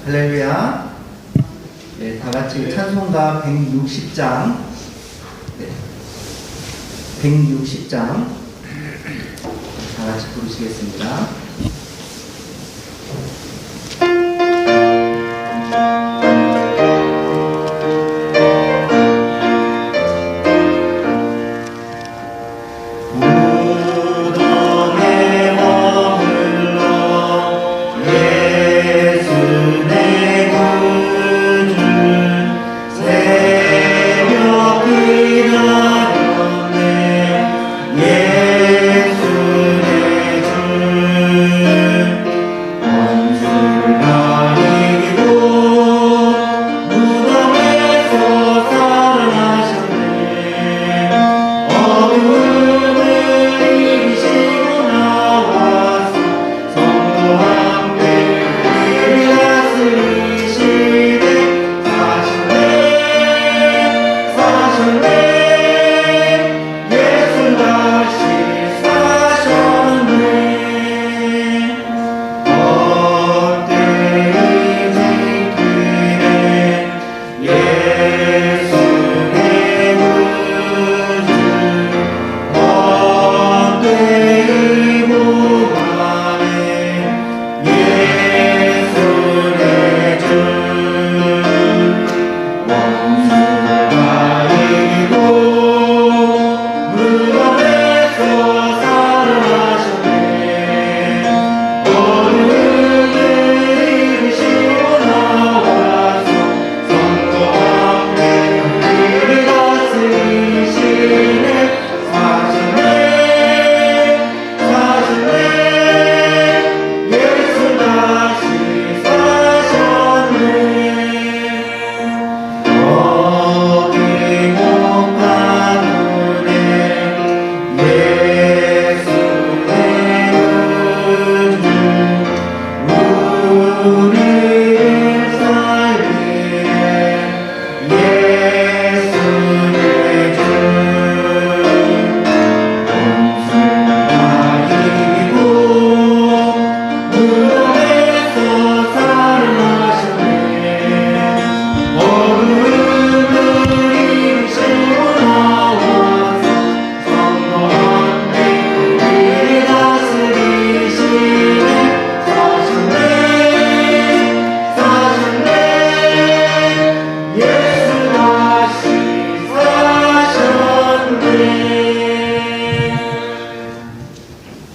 할렐루야. 네, 다 같이 찬송가 160장. 네, 160장. 다 같이 부르시겠습니다.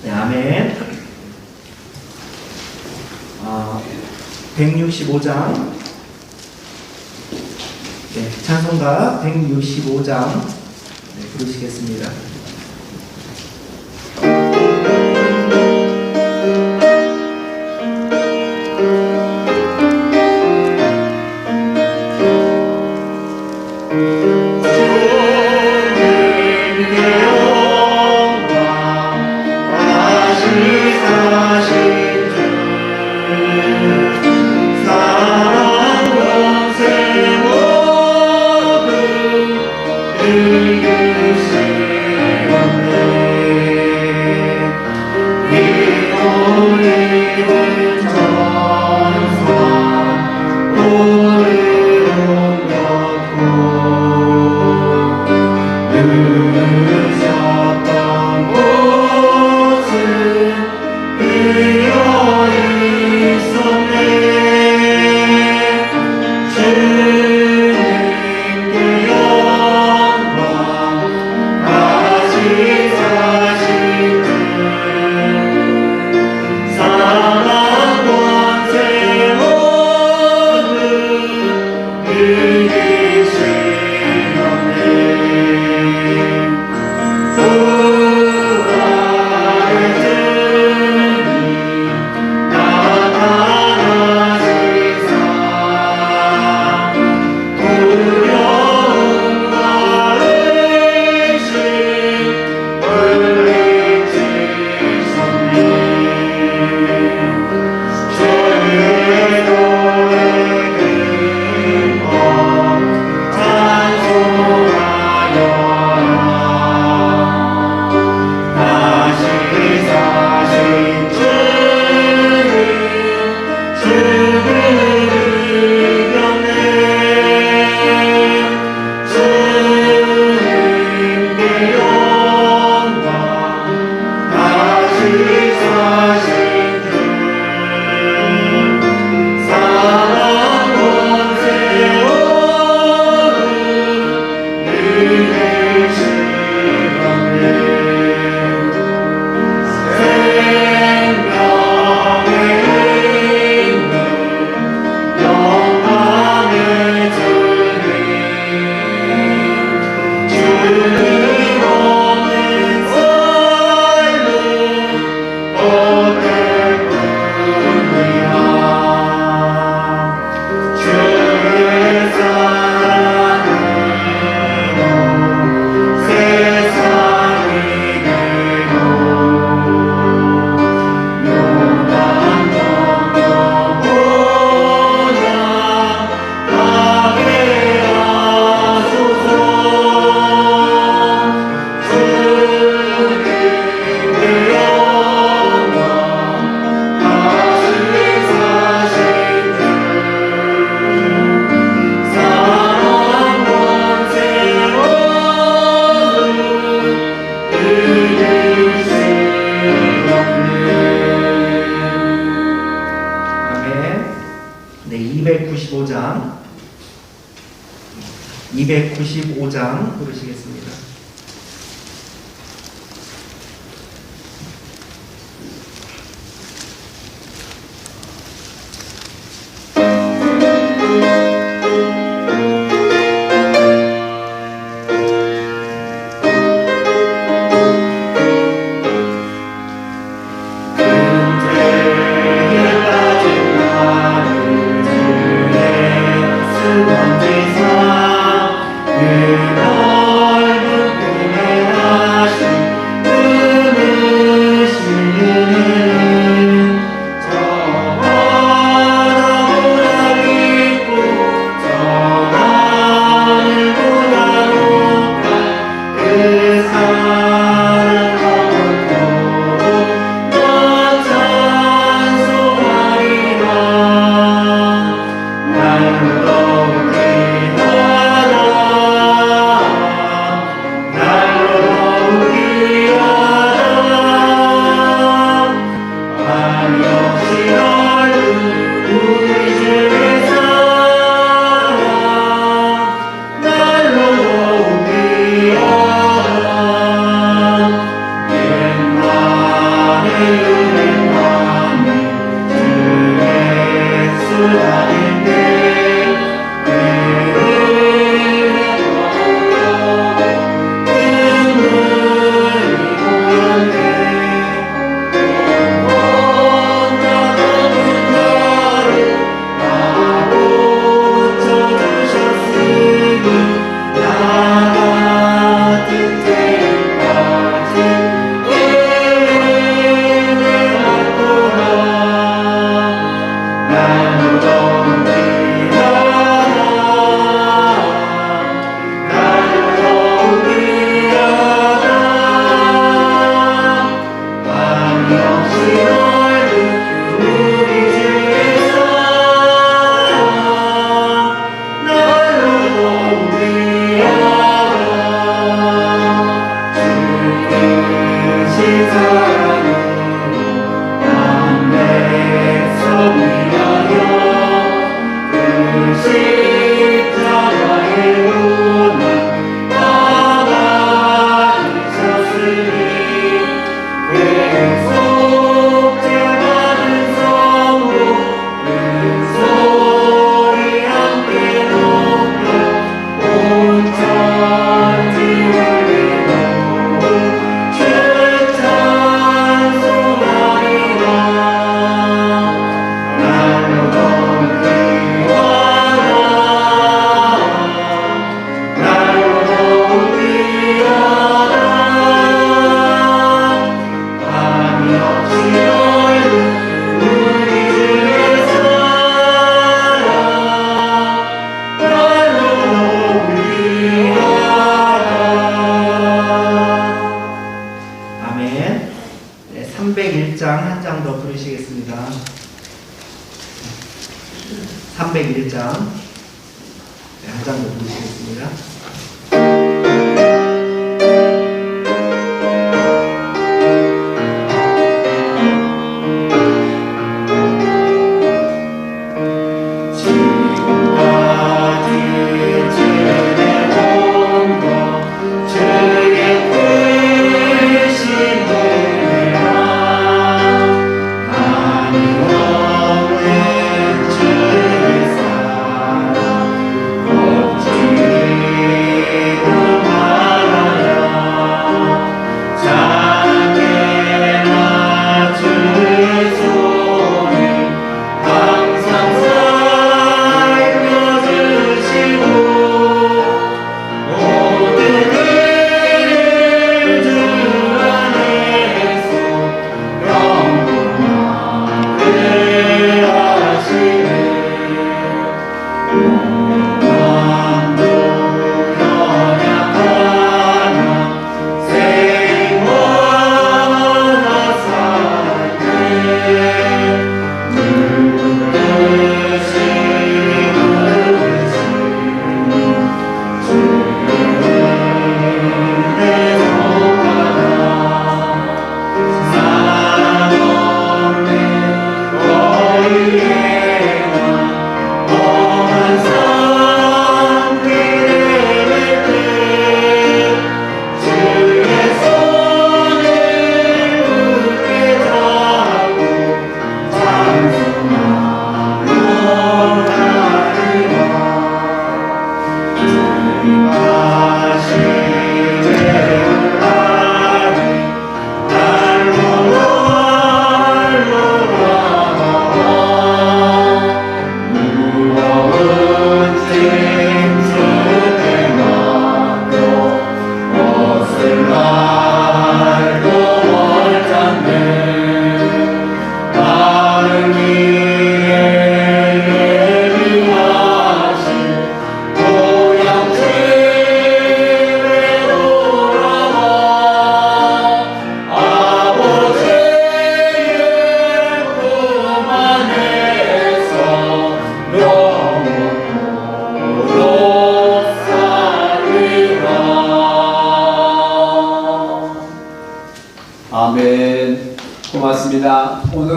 네, 아멘. 165장. 네, 찬송가 165장. 네, 부르시겠습니다. 주 295장 295장 부르시겠습니다. 아멘. 네, 301장 한 장 더 부르시겠습니다. 301장 네, 한 장 더 부르시겠습니다. 주의 사랑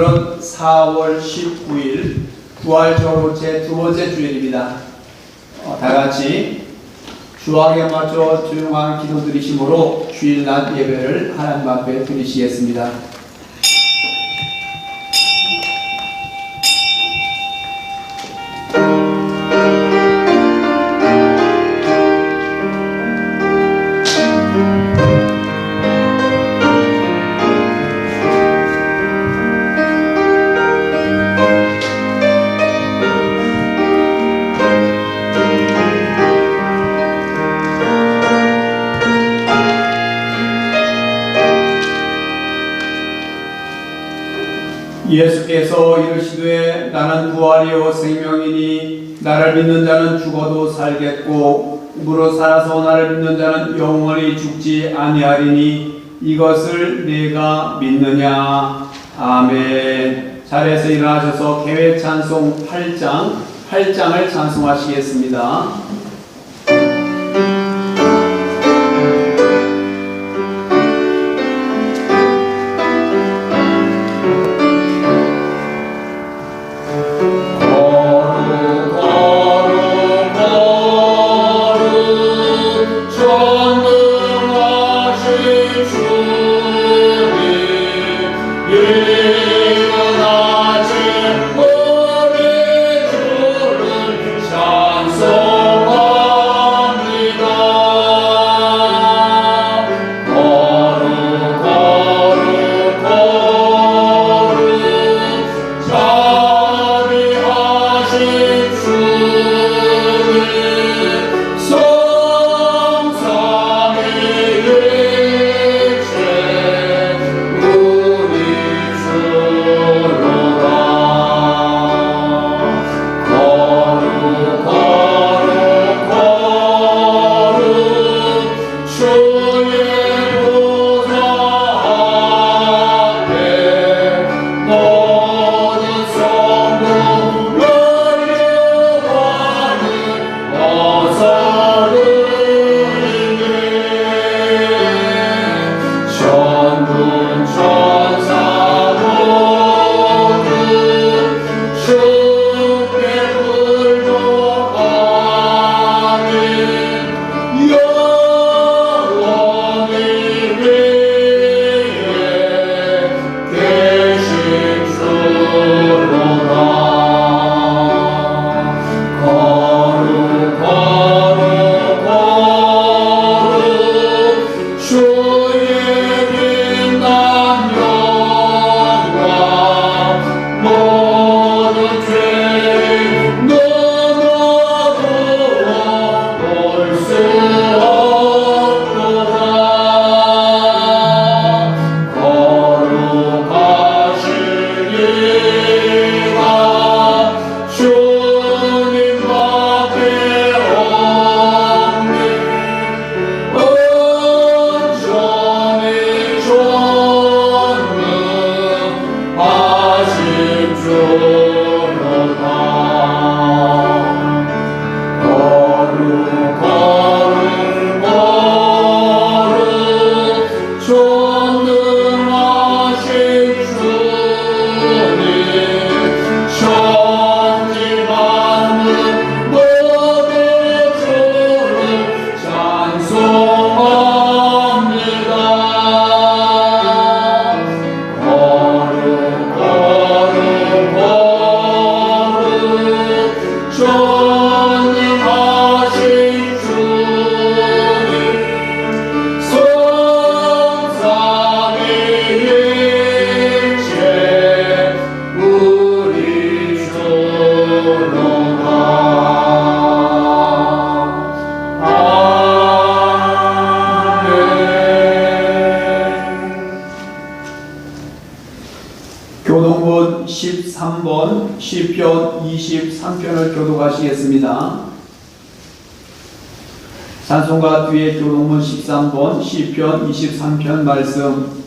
오늘은 4월 19일 부활절 제 두 번째 주일입니다. 다 같이 주악에 맞춰 조용한 기도 드리심으로 주일날 예배를 하나님 앞에 드리시겠습니다. 예수께서 이르시되 나는 부활이요 생명이니 나를 믿는 자는 죽어도 살겠고 무릇 살아서 나를 믿는 자는 영원히 죽지 아니하리니 이것을 네가 믿느냐. 아멘. 자리에서 일어나셔서 개회 찬송 8장을 찬송하시겠습니다. 교동본 13번 시편 23편을 교독하시겠습니다. 찬송가 뒤에 교동본 13번 시편 23편 말씀.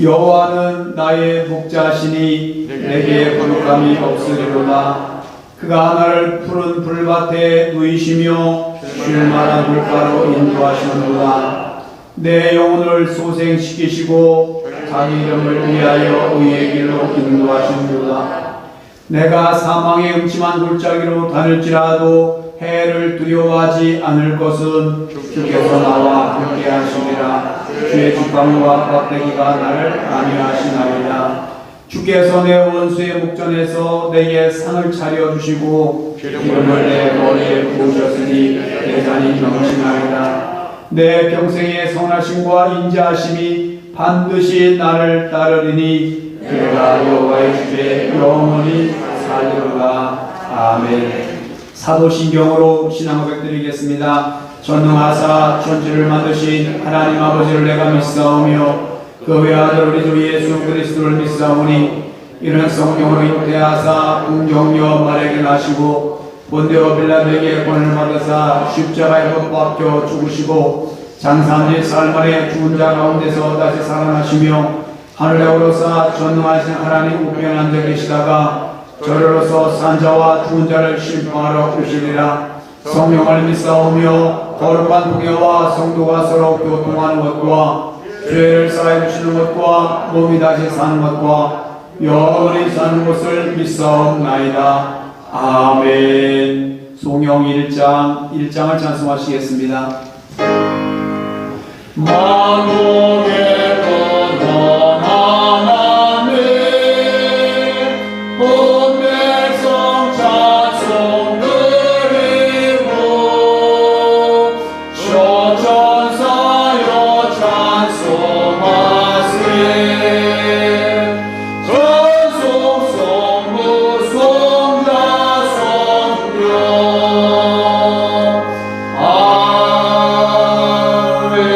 여호와는 나의 목자시니 내게 부족함이 없으리로다. 그가 나를 푸른 불밭에 누이시며 쉴 만한 물가로 인도하시는도다. 내 영혼을 소생시키시고 자기 이름을 위하여 의의 길로 인도하시는도다. 내가 사망의 음침한 골짜기로 다닐지라도 해를 두려워하지 않을 것은 주께서 나와 함께 하시리라. 주의 주방과 껍데기가 나를 안위하시나이다. 주께서 내 원수의 목전에서 내게 상을 차려주시고 기름을 내 머리에 부으셨으니 내 잔이 넘치나이다. 내 평생의 선하심과 인자하심이 반드시 나를 따르리니 내가 여호와의 집에 영원히 살리로다. 아멘. 사도신경으로 신앙 고백드리겠습니다. 전능하사 천지를 만드신 하나님 아버지를 내가 믿사오며 그 외아들 우리 주 예수 그리스도를 믿사오니 이런 성령으로 잉태하사 궁정녀 마리아에게 나시고 본디오 빌라도에게 권을 받으사 십자가에 못 박혀 죽으시고 장사한 지 사흘 만에 죽은 자 가운데서 다시 살아나시며 하늘에 오르사 전능하신 하나님 우편에 앉아 계시다가 저리로서 산자와 죽은 자를 심판하러 오시리라. 성령을 믿사오며 거룩한 공예와 성도가 서로 교통하는 것과 죄를 사해 주시는 것과 몸이 다시 사는 것과 영원히 사는 것을 믿사옵나이다. 아멘. 송영 1장을 찬송하시겠습니다. 만국의 근원 하나님 온 백성 찬송 드리고 천사여 찬송하세 전속 성부 성자 성령 아멘.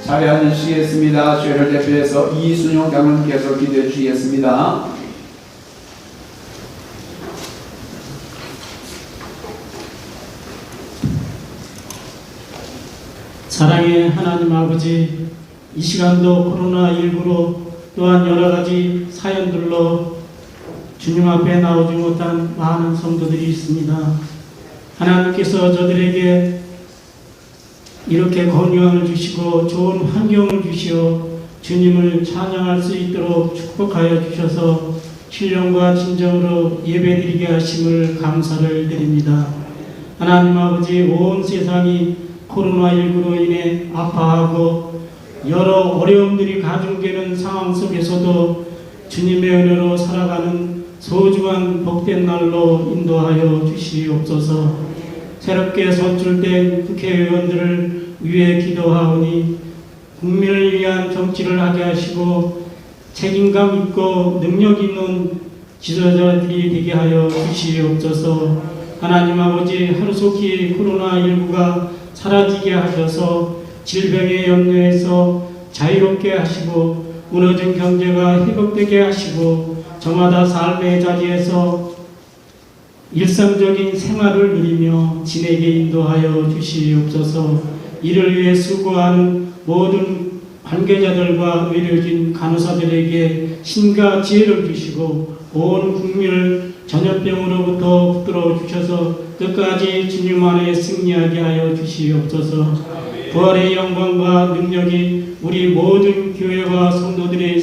자리에 앉으시겠습니다. 죄를 대표해서 이순용 장로님께서 기도해 주시겠습니다. 사랑의 하나님 아버지, 이 시간도 코로나19로 또한 여러 가지 사연들로 주님 앞에 나오지 못한 많은 성도들이 있습니다. 하나님께서 저들에게 이렇게 건강을 주시고 좋은 환경을 주시어 주님을 찬양할 수 있도록 축복하여 주셔서 신령과 진정으로 예배드리게 하심을 감사를 드립니다. 하나님 아버지, 온 세상이 코로나19로 인해 아파하고 여러 어려움들이 가중되는 상황 속에서도 주님의 은혜로 살아가는 소중한 복된 날로 인도하여 주시옵소서. 새롭게 선출된 국회의원들을 위해 기도하오니 국민을 위한 정치를 하게 하시고 책임감 있고 능력 있는 지도자들이 되게 하여 주시옵소서. 하나님 아버지, 하루속히 코로나19가 사라지게 하셔서 질병의 염려에서 자유롭게 하시고 무너진 경제가 회복되게 하시고 저마다 삶의 자리에서 일상적인 생활을 누리며 지내게 인도하여 주시옵소서. 이를 위해 수고하는 모든 관계자들과 의료진, 간호사들에게 신과 지혜를 주시고 온 국민을 전염병으로부터 붙들어 주셔서 끝까지 주님 안에 승리하게 하여 주시옵소서. 부활의 영광과 능력이 우리 모든 교회와 성도들의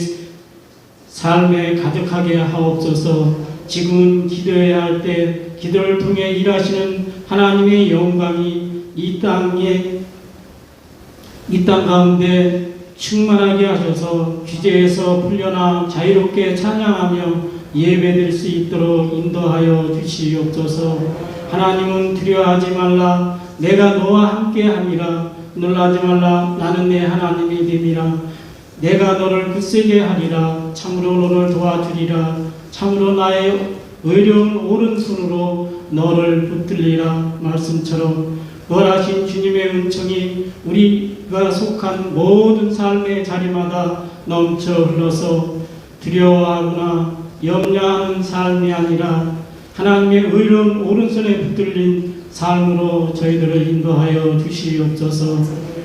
삶에 가득하게 하옵소서. 지금은 기도해야 할 때 기도를 통해 일하시는 하나님의 영광이 이 땅 가운데 충만하게 하셔서 규제에서 풀려나 자유롭게 찬양하며 예배드릴 수 있도록 인도하여 주시옵소서. 하나님은 두려워하지 말라, 내가 너와 함께 함이라. 놀라지 말라, 나는 내 하나님이 됨이라. 내가 너를 굳세게 하리라. 참으로 너를 도와주리라. 참으로 나의 의로운 오른손으로 너를 붙들리라. 말씀처럼 부활하신 주님의 은총이 우리가 속한 모든 삶의 자리마다 넘쳐 흘러서 두려워하거나 염려하는 삶이 아니라 하나님의 의로운 오른손에 붙들린 삶으로 저희들을 인도하여 주시옵소서.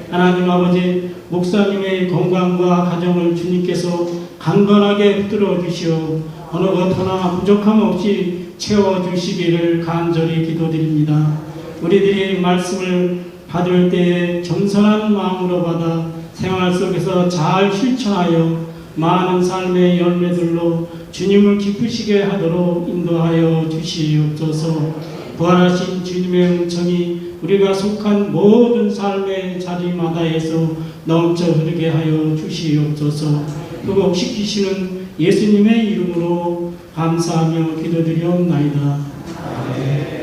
하나님 아버지, 목사님의 건강과 가정을 주님께서 강건하게 붙들어 주시어 어느 것 하나 부족함 없이 채워주시기를 간절히 기도드립니다. 우리들이 말씀을 받을 때에 겸손한 마음으로 받아 생활 속에서 잘 실천하여 많은 삶의 열매들로 주님을 기쁘시게 하도록 인도하여 주시옵소서. 부활하신 주님의 은총이 우리가 속한 모든 삶의 자리마다에서 넘쳐 흐르게 하여 주시옵소서. 회복시키시는 예수님의 이름으로 감사하며 기도드리옵나이다. 아멘.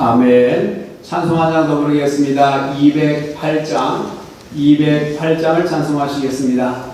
아멘. 찬송 한 장 더 부르겠습니다. 208장을 찬송하시겠습니다.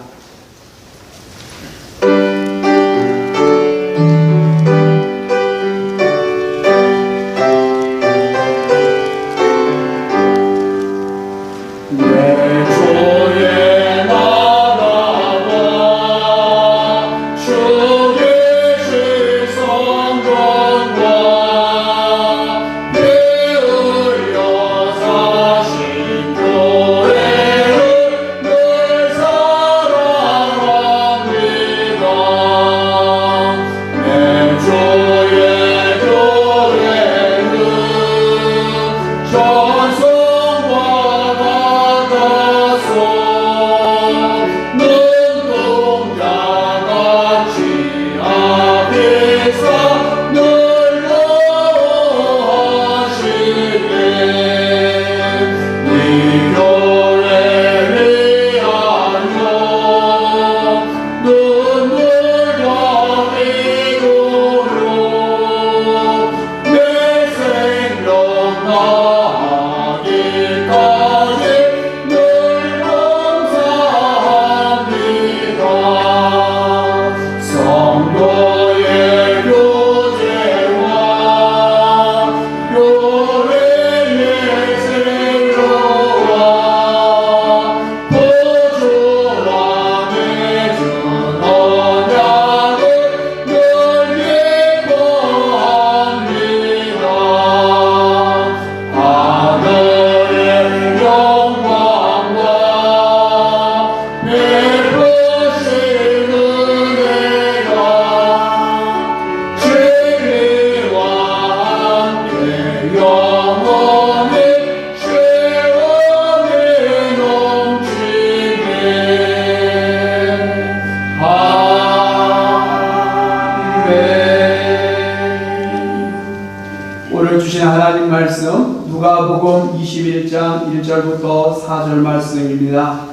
오늘 주신 하나님 말씀 누가복음 21장 1절부터 4절 말씀입니다.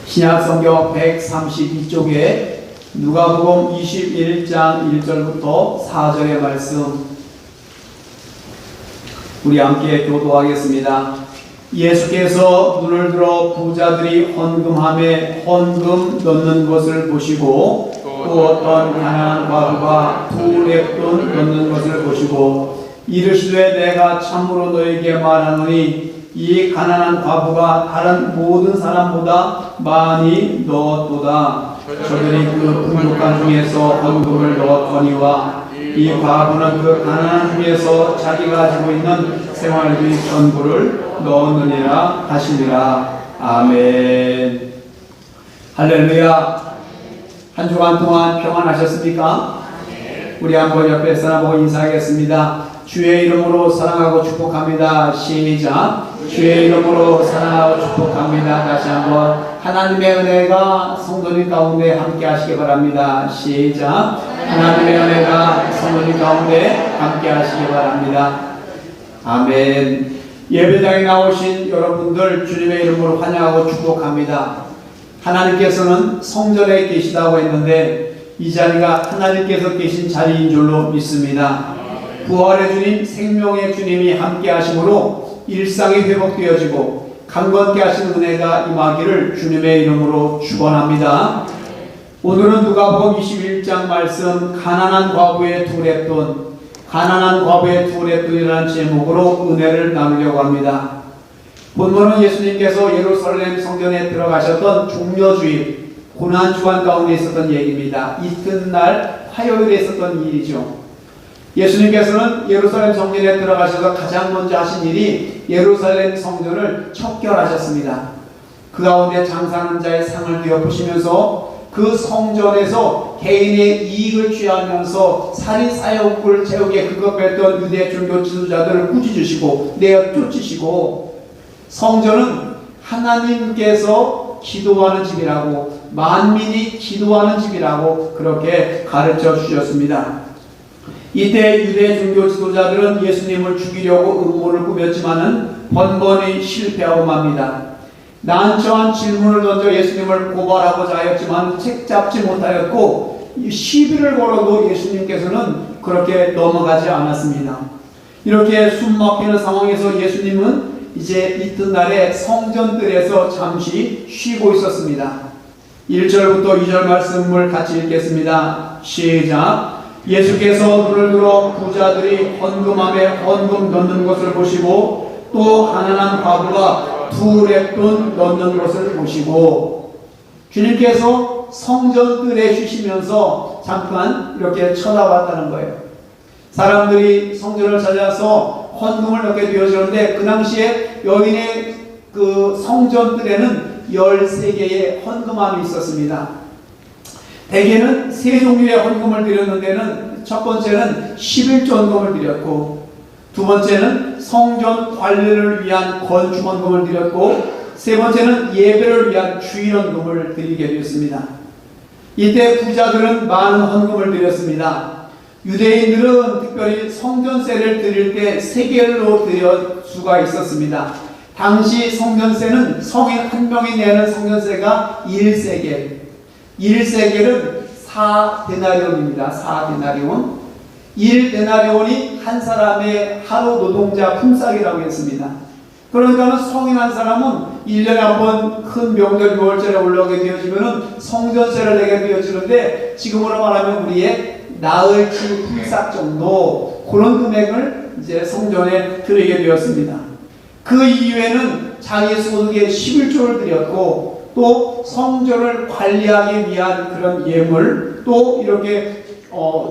신약성경 132쪽에 누가복음 21장 1절부터 4절의 말씀 우리 함께 교도하겠습니다. 예수께서 눈을 들어 부자들이 헌금함에 헌금 넣는 것을 보시고 또 어떤 가난한 과부가 두 렙돈 넣는 것을 보시고 이르시되 내가 참으로 너에게 말하노니 이 가난한 과부가 다른 모든 사람보다 많이 넣었도다. 저들이 그 풍족한 중에서 헌금을 넣었거니와 이 과부는 그 가난한 중에서 자기가 가지고 있는 생활비 전부를 넣었느니라 하시니라. 아멘. 할렐루야. 한 주간 동안 평안하셨습니까? 우리 한번 옆에 사람 보고 인사하겠습니다. 주의 이름으로 사랑하고 축복합니다. 시작. 주의 이름으로 사랑하고 축복합니다. 다시 한번 하나님의 은혜가 성도님 가운데 함께 하시기 바랍니다. 시작. 하나님의 은혜가 성도님 가운데 함께 하시기 바랍니다. 아멘. 예배당에 나오신 여러분들 주님의 이름으로 환영하고 축복합니다. 하나님께서는 성전에 계시다고 했는데 이 자리가 하나님께서 계신 자리인 줄로 믿습니다. 부활의 주님, 생명의 주님이 함께 하심으로 일상이 회복되어지고 강건케 하신 은혜가 임하기를 주님의 이름으로 축원합니다. 오늘은 누가복음 21장 말씀 가난한 과부의 두 렙돈, 가난한 과부의 두 렙돈이라는 제목으로 은혜를 나누려고 합니다. 본문은 예수님께서 예루살렘 성전에 들어가셨던 종려주일, 고난주간 가운데 있었던 얘기입니다. 이튿날 화요일에 있었던 일이죠. 예수님께서는 예루살렘 성전에 들어가셔서 가장 먼저 하신 일이 예루살렘 성전을 척결하셨습니다. 그 가운데 장사하는 자의 상을 뒤엎으시면서 그 성전에서 개인의 이익을 취하면서 살인사욕을 채우게 그것 뺐던 유대 종교 지도자들을 꾸짖으시고 내어 쫓으시고, 성전은 하나님께서 기도하는 집이라고, 만민이 기도하는 집이라고 그렇게 가르쳐 주셨습니다. 이때 유대 종교 지도자들은 예수님을 죽이려고 음모를 꾸몄지만은 번번이 실패하고 맙니다. 난처한 질문을 던져 예수님을 고발하고자 하였지만 책잡지 못하였고, 시비를 걸어도 예수님께서는 그렇게 넘어가지 않았습니다. 이렇게 숨막히는 상황에서 예수님은 이제 이튿날에 성전들에서 잠시 쉬고 있었습니다. 1절부터 2절 말씀을 같이 읽겠습니다. 시작. 예수께서 눈을 들어 부자들이 헌금함에 헌금 넣는 것을 보시고 또 가난한 과부가 2렙돈 넣는 것을 보시고, 주님께서 성전들에 쉬시면서 잠깐 이렇게 쳐다봤다는 거예요. 사람들이 성전을 찾아서 헌금을 넣게 되어지는데 그 당시에 여인의 그 성전들에는 13개의 헌금함이 있었습니다. 대개는 세 종류의 헌금을 드렸는 데는 첫 번째는 11조 헌금을 드렸고, 두 번째는 성전 관리를 위한 건축 헌금을 드렸고, 세 번째는 예배를 위한 주일 헌금을 드리게 되었습니다. 이때 부자들은 많은 헌금을 드렸습니다. 유대인들은 특별히 성전세를 드릴 때 세겔로 드릴 수가 있었습니다. 당시 성전세는 성인 한 명이 내는 성전세가 1세겔. 1세겔은 4데나리온입니다. 4데나리온. 1데나리온이 한 사람의 하루 노동자 품삯이라고 했습니다. 그러니까 성인 한 사람은 1년에 한 번 큰 명절 6월절에 올라오게 되어지면 성전세를 내게 되어지는데, 지금으로 말하면 우리의 나흘치 품삯 정도, 그런 금액을 이제 성전에 드리게 되었습니다. 그 이후에는 자기 소득의 11조를 드렸고, 또 성전을 관리하기 위한 그런 예물, 또 이렇게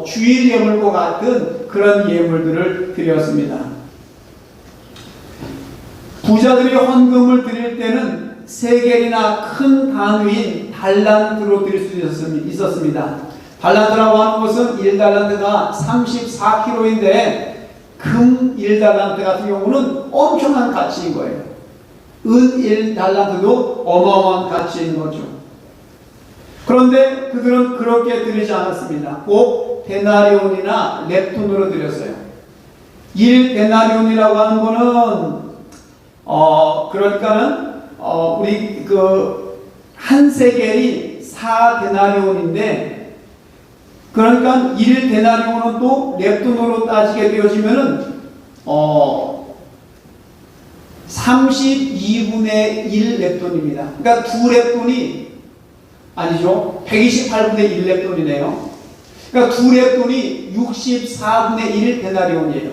주일 예물과 같은 그런 예물들을 드렸습니다. 부자들이 헌금을 드릴 때는 세겔이나 큰 단위인 달란트로 드릴 수 있었습니다. 달란트라고 하는 것은 1달란트가 34kg인데 금 1달란트 같은 경우는 엄청난 가치인 거예요. 은 1달란트도 어마어마한 가치인 거죠. 그런데 그들은 그렇게 드리지 않았습니다. 꼭 데나리온이나 렙돈으로 드렸어요. 1데나리온이라고 하는 거는 그러니까는 우리 그 한 세겔이 4데나리온인데, 그러니까 1데나리온은 또 렙돈으로 따지게 되어지면은 32분의 1 렙돈입니다. 그러니까 2렙돈이 아니죠. 128분의 1 렙돈이네요. 그러니까 2렙돈이 64분의 1 데나리온이에요.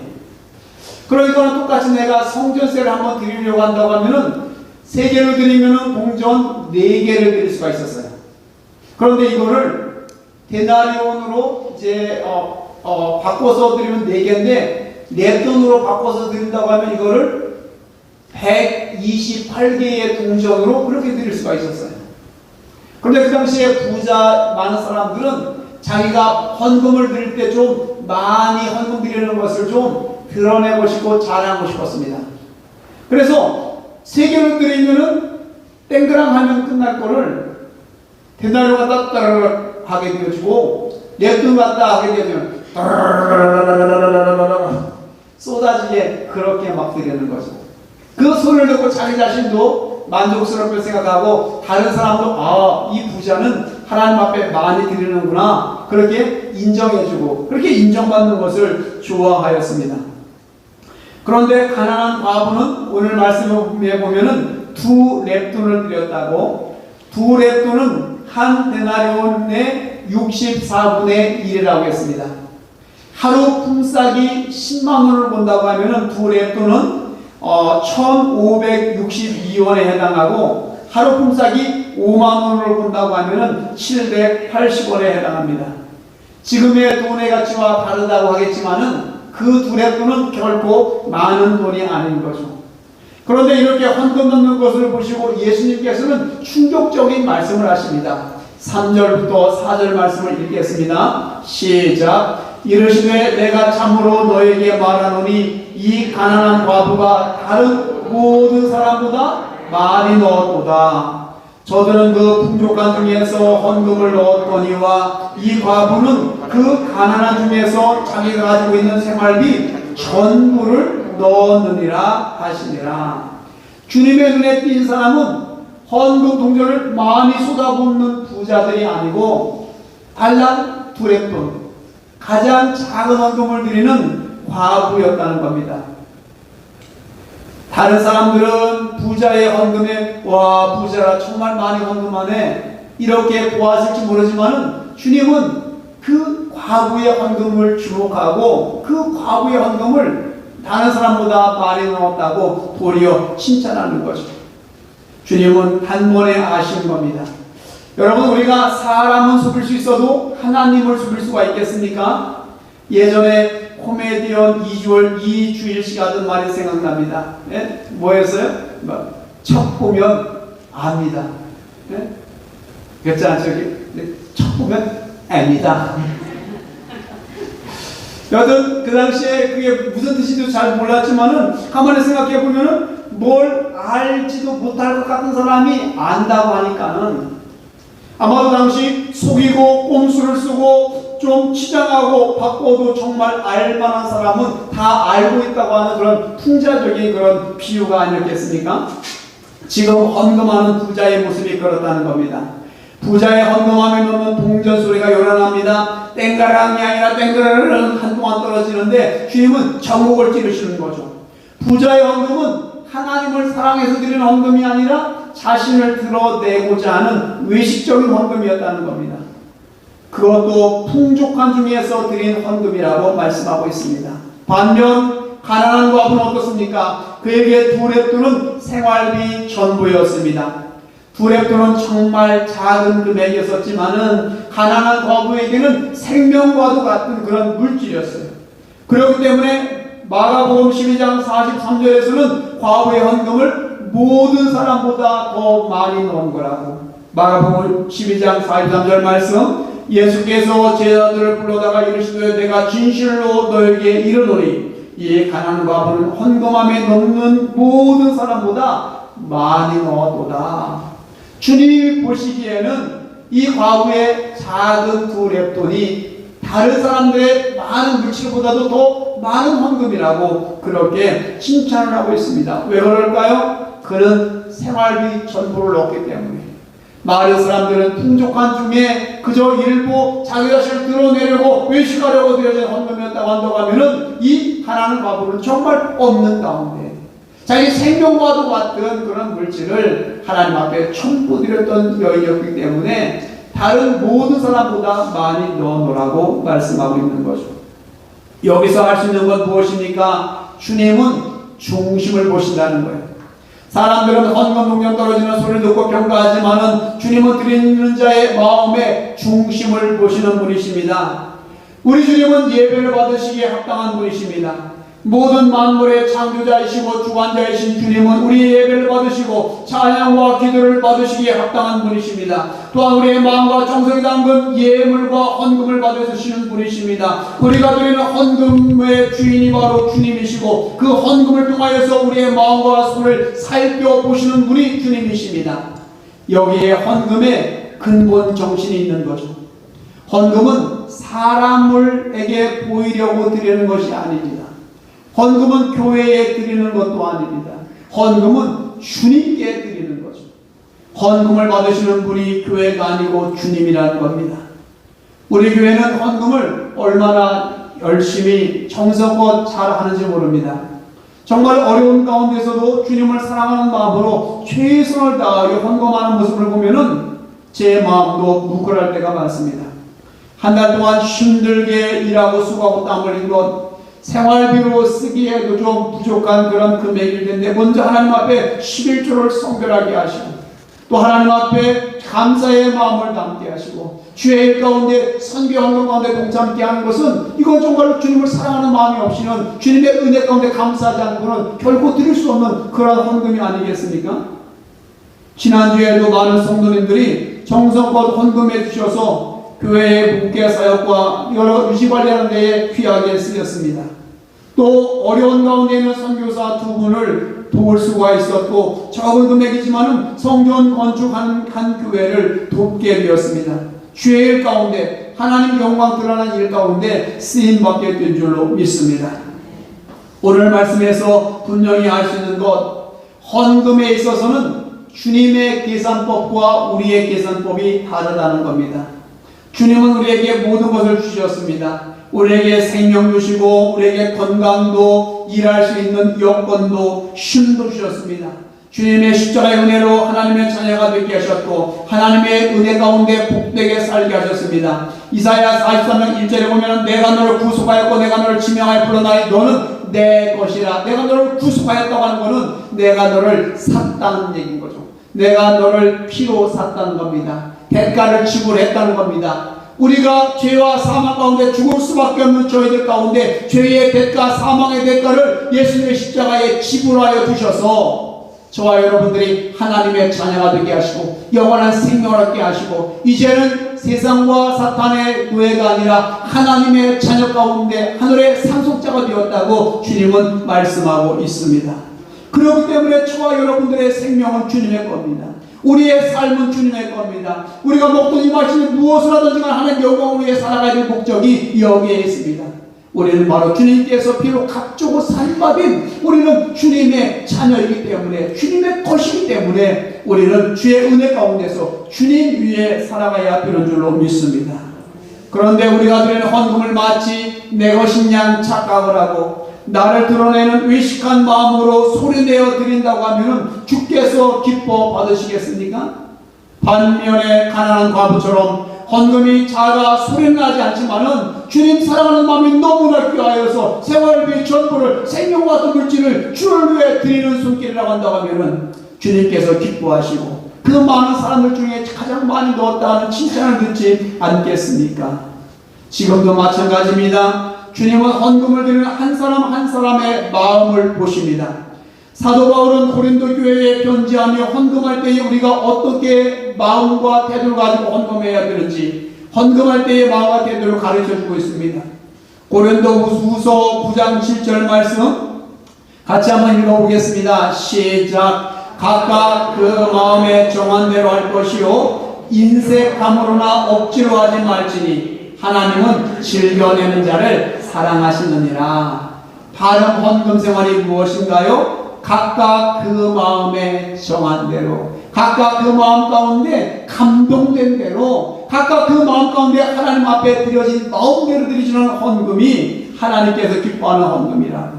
그러니까 똑같이 내가 성전세를 한번 드리려고 한다고 하면은 3개를 드리면은 동전 4개를 드릴 수가 있었어요. 그런데 이거를 데나리온으로 이제 바꿔서 드리면 4개인데 렙돈으로 바꿔서 드린다고 하면 이거를 128개의 동전으로 그렇게 드릴 수가 있었어요. 그런데 그 당시에 부자 많은 사람들은 자기가 헌금을 드릴 때 좀 많이 헌금 드리는 것을 좀 드러내고 싶고 자랑하고 싶었습니다. 그래서 3개를 드리면은 땡그랑 하면 끝날 거를 데나리온 갖다 따르르 하게 되어지고 렙돈 갖다 하게 되면 쏟아지게 그렇게 막 드리는 거죠. 그 소리를 듣고 자기 자신도 만족스럽게 생각하고 다른 사람도 이 부자는 하나님 앞에 많이 드리는구나 그렇게 인정해주고 그렇게 인정받는 것을 좋아하였습니다. 그런데 가난한 과부는 오늘 말씀에 보면은 2렙돈을 드렸다고, 2렙돈은 한 데나리온의 64분의 1이라고 했습니다. 하루 품삯이 10만 원을 본다고 하면은 2렙돈은 1562원에 해당하고, 하루 품삯이 5만 원으로 본다고 하면은 780원에 해당합니다. 지금의 돈의 가치와 다르다고 하겠지만은 그 둘의 돈은 결코 많은 돈이 아닌 거죠. 그런데 이렇게 헌금 넣는 것을 보시고 예수님께서는 충격적인 말씀을 하십니다. 3절부터 4절 말씀을 읽겠습니다. 시작. 이르시되 내가 참으로 너에게 말하노니 이 가난한 과부가 다른 모든 사람보다 많이 넣었도다. 저들은 그 풍족한 중에서 헌금을 넣었거니와 이 과부는 그 가난한 중에서 자기가 가지고 있는 생활비 전부를 넣었느니라 하시니라. 주님의 눈에 띈 사람은 헌금 동전을 많이 쏟아붓는 부자들이 아니고 달랑 두레돈, 가장 작은 헌금을 드리는 과부였다는 겁니다. 다른 사람들은 부자의 헌금에 와 부자라 정말 많이 헌금하네 이렇게 보았을지 모르지만은 주님은 그 과부의 헌금을 주목하고 그 과부의 헌금을 다른 사람보다 많이 넣었다고 도리어 칭찬하는 거죠. 주님은 단번에 아신 겁니다. 여러분, 우리가 사람은 속일 수 있어도 하나님을 속일 수가 있겠습니까? 예전에 코미디언 이주일 씨가 하던 말이 생각납니다. 예? 뭐였어요? 척 보면 압니다. 예? 그렇지 않죠? 척 보면 압니다. 여튼 그 당시에 그게 무슨 뜻인지도 잘 몰랐지만은 가만히 생각해 보면은 뭘 알지도 못할 것 같은 사람이 안다고 하니까는 아마도 당시 속이고 꼼수를 쓰고 좀 치장하고 바꿔도 정말 알만한 사람은 다 알고 있다고 하는 그런 풍자적인 그런 비유가 아니었겠습니까? 지금 헌금하는 부자의 모습이 그렇다는 겁니다. 부자의 헌금함에 넣는 동전 소리가 요란합니다. 땡가랑이 아니라 땡가라랑 한동안 떨어지는데 주님은 전곡을 찌르시는 거죠. 부자의 헌금은 하나님을 사랑해서 드리는 헌금이 아니라 자신을 드러내고자 하는 외식적인 헌금이었다는 겁니다. 그것도 풍족한 중에서 드린 헌금이라고 말씀하고 있습니다. 반면 가난한 과부는 어떻습니까? 그에게 두 렙돈은 생활비 전부였습니다. 두 렙돈은 정말 작은 금액이었지만은 가난한 과부에게는 생명과도 같은 그런 물질이었어요. 그렇기 때문에 마가복음 12장 43절에서는 과부의 헌금을 모든 사람보다 더 많이 넣은 거라고. 마가복음 12장 43절 말씀, 예수께서 제자들을 불러다가 이르시되 내가 진실로 너에게 이르노니 이 가난한 과부는 헌금함에 넣는 모든 사람보다 많이 넣었도다. 주님이 보시기에는 이 과부의 작은 두 렙돈이 다른 사람들의 많은 물질보다도 더 많은 헌금이라고 그렇게 칭찬을 하고 있습니다. 왜 그럴까요? 그는 생활비 전부를 넣었기 때문에. 많은 사람들은 풍족한 중에 그저 일부 자기 자신을 드러내려고 외식하려고 드려진 헌금이었다고 한다고 하면은 이 가난한 과부는 정말 없는 가운데 자기 생명과도 같은 그런 물질을 하나님 앞에 천부드렸던 여인이었기 때문에 다른 모든 사람보다 많이 넣어놓으라고 말씀하고 있는 거죠. 여기서 할 수 있는 건 무엇입니까? 주님은 중심을 보신다는 거예요. 사람들은 헌금 동전 떨어지는 소리를 듣고 평가하지만은 주님은 드리는 자의 마음의 중심을 보시는 분이십니다. 우리 주님은 예배를 받으시기에 합당한 분이십니다. 모든 만물의 창조자이시고 주관자이신 주님은 우리의 예배를 받으시고 찬양과 기도를 받으시기에 합당한 분이십니다. 또한 우리의 마음과 정성이 담근 예물과 헌금을 받으시는 분이십니다. 우리가 드리는 헌금의 주인이 바로 주님이시고 그 헌금을 통하여서 우리의 마음과 손을 살펴보시는 분이 주님이십니다. 여기에 헌금의 근본 정신이 있는 거죠. 헌금은 사람에게 보이려고 드리는 것이 아닙니다. 헌금은 교회에 드리는 것도 아닙니다. 헌금은 주님께 드리는 거죠. 헌금을 받으시는 분이 교회가 아니고 주님이라는 겁니다. 우리 교회는 헌금을 얼마나 열심히 정성껏 잘 하는지 모릅니다. 정말 어려운 가운데서도 주님을 사랑하는 마음으로 최선을 다하여 헌금하는 모습을 보면은 제 마음도 뭉클할 때가 많습니다. 한 달 동안 힘들게 일하고 수고하고 땀을 흘린 것, 생활비로 쓰기에도 좀 부족한 그런 금액일 텐데 먼저 하나님 앞에 11조를 성결하게 하시고 또 하나님 앞에 감사의 마음을 담게 하시고 주의 일 가운데 선교 헌금 가운데 동참케 하는 것은 이건 정말로 주님을 사랑하는 마음이 없이는 주님의 은혜 가운데 감사하지 않고는 결코 드릴 수 없는 그런 헌금이 아니겠습니까? 지난주에도 많은 성도님들이 정성껏 헌금해 주셔서 교회의 목회 사역과 여러 유지관리하는 데에 귀하게 쓰였습니다. 또 어려운 가운데 있는 선교사 두 분을 도울 수가 있었고 적은 금액이지만은 성전 건축한 한 교회를 돕게 되었습니다. 주의 일 가운데 하나님 영광 드러나는 일 가운데 쓰임받게 된 줄로 믿습니다. 오늘 말씀에서 분명히 알 수 있는 것, 헌금에 있어서는 주님의 계산법과 우리의 계산법이 다르다는 겁니다. 주님은 우리에게 모든 것을 주셨습니다. 우리에게 생명 주시고 우리에게 건강도 일할 수 있는 여건도 쉼도 주셨습니다. 주님의 십자가의 은혜로 하나님의 자녀가 되게 하셨고 하나님의 은혜 가운데 복되게 살게 하셨습니다. 이사야 43장 1절에 보면 내가 너를 구속하였고 내가 너를 지명하여 불러나니 너는 내 것이라. 내가 너를 구속하였다고 하는 것은 내가 너를 샀다는 얘기인 거죠. 내가 너를 피로 샀다는 겁니다. 대가를 지불했다는 겁니다. 우리가 죄와 사망 가운데 죽을 수밖에 없는 저희들 가운데 죄의 대가, 사망의 대가를 예수님의 십자가에 지불하여 주셔서 저와 여러분들이 하나님의 자녀가 되게 하시고 영원한 생명을 얻게 하시고 이제는 세상과 사탄의 노예가 아니라 하나님의 자녀 가운데 하늘의 상속자가 되었다고 주님은 말씀하고 있습니다. 그렇기 때문에 저와 여러분들의 생명은 주님의 겁니다. 우리의 삶은 주님의 겁니다. 우리가 먹든지 마시든 무엇을 하든지 하나님 영광을 위해 살아가야 될 목적이 여기에 있습니다. 우리는 바로 주님께서 피로 값주고 살받은 우리는 주님의 자녀이기 때문에 주님의 것이기 때문에 우리는 주의 은혜 가운데서 주님 위에 살아가야 되는 줄로 믿습니다. 그런데 우리가 드리는 헌금을 마치 내 것인 양 착각을 하고 나를 드러내는 의식한 마음으로 소리내어 드린다고 하면 주께서 기뻐 받으시겠습니까? 반면에 가난한 과부처럼 헌금이 작아 소리는 나지 않지만은 주님 사랑하는 마음이 너무나 귀하여서 생활비 전부를 생명과 같은 물질을 주를 위해 드리는 손길이라고 한다고 하면은 주님께서 기뻐하시고 그 많은 사람들 중에 가장 많이 넣었다는 칭찬을 듣지 않겠습니까? 지금도 마찬가지입니다. 주님은 헌금을 드리는 한 사람 한 사람의 마음을 보십니다. 사도 바울은 고린도 교회에 편지하며 헌금할 때에 우리가 어떻게 마음과 태도를 가지고 헌금해야 되는지 헌금할 때의 마음과 태도를 가르쳐주고 있습니다. 고린도후서 9장 7절 말씀 같이 한번 읽어보겠습니다. 시작. 각각 그 마음에 정한 대로 할 것이요 인색함으로나 억지로 하지 말지니 하나님은 즐겨내는 자를 사랑하시느니라. 바른 헌금 생활이 무엇인가요? 각각 그 마음에 정한 대로, 각각 그 마음 가운데 감동된 대로, 각각 그 마음 가운데 하나님 앞에 드려진 마음대로 드리시는 헌금이 하나님께서 기뻐하는 헌금이라.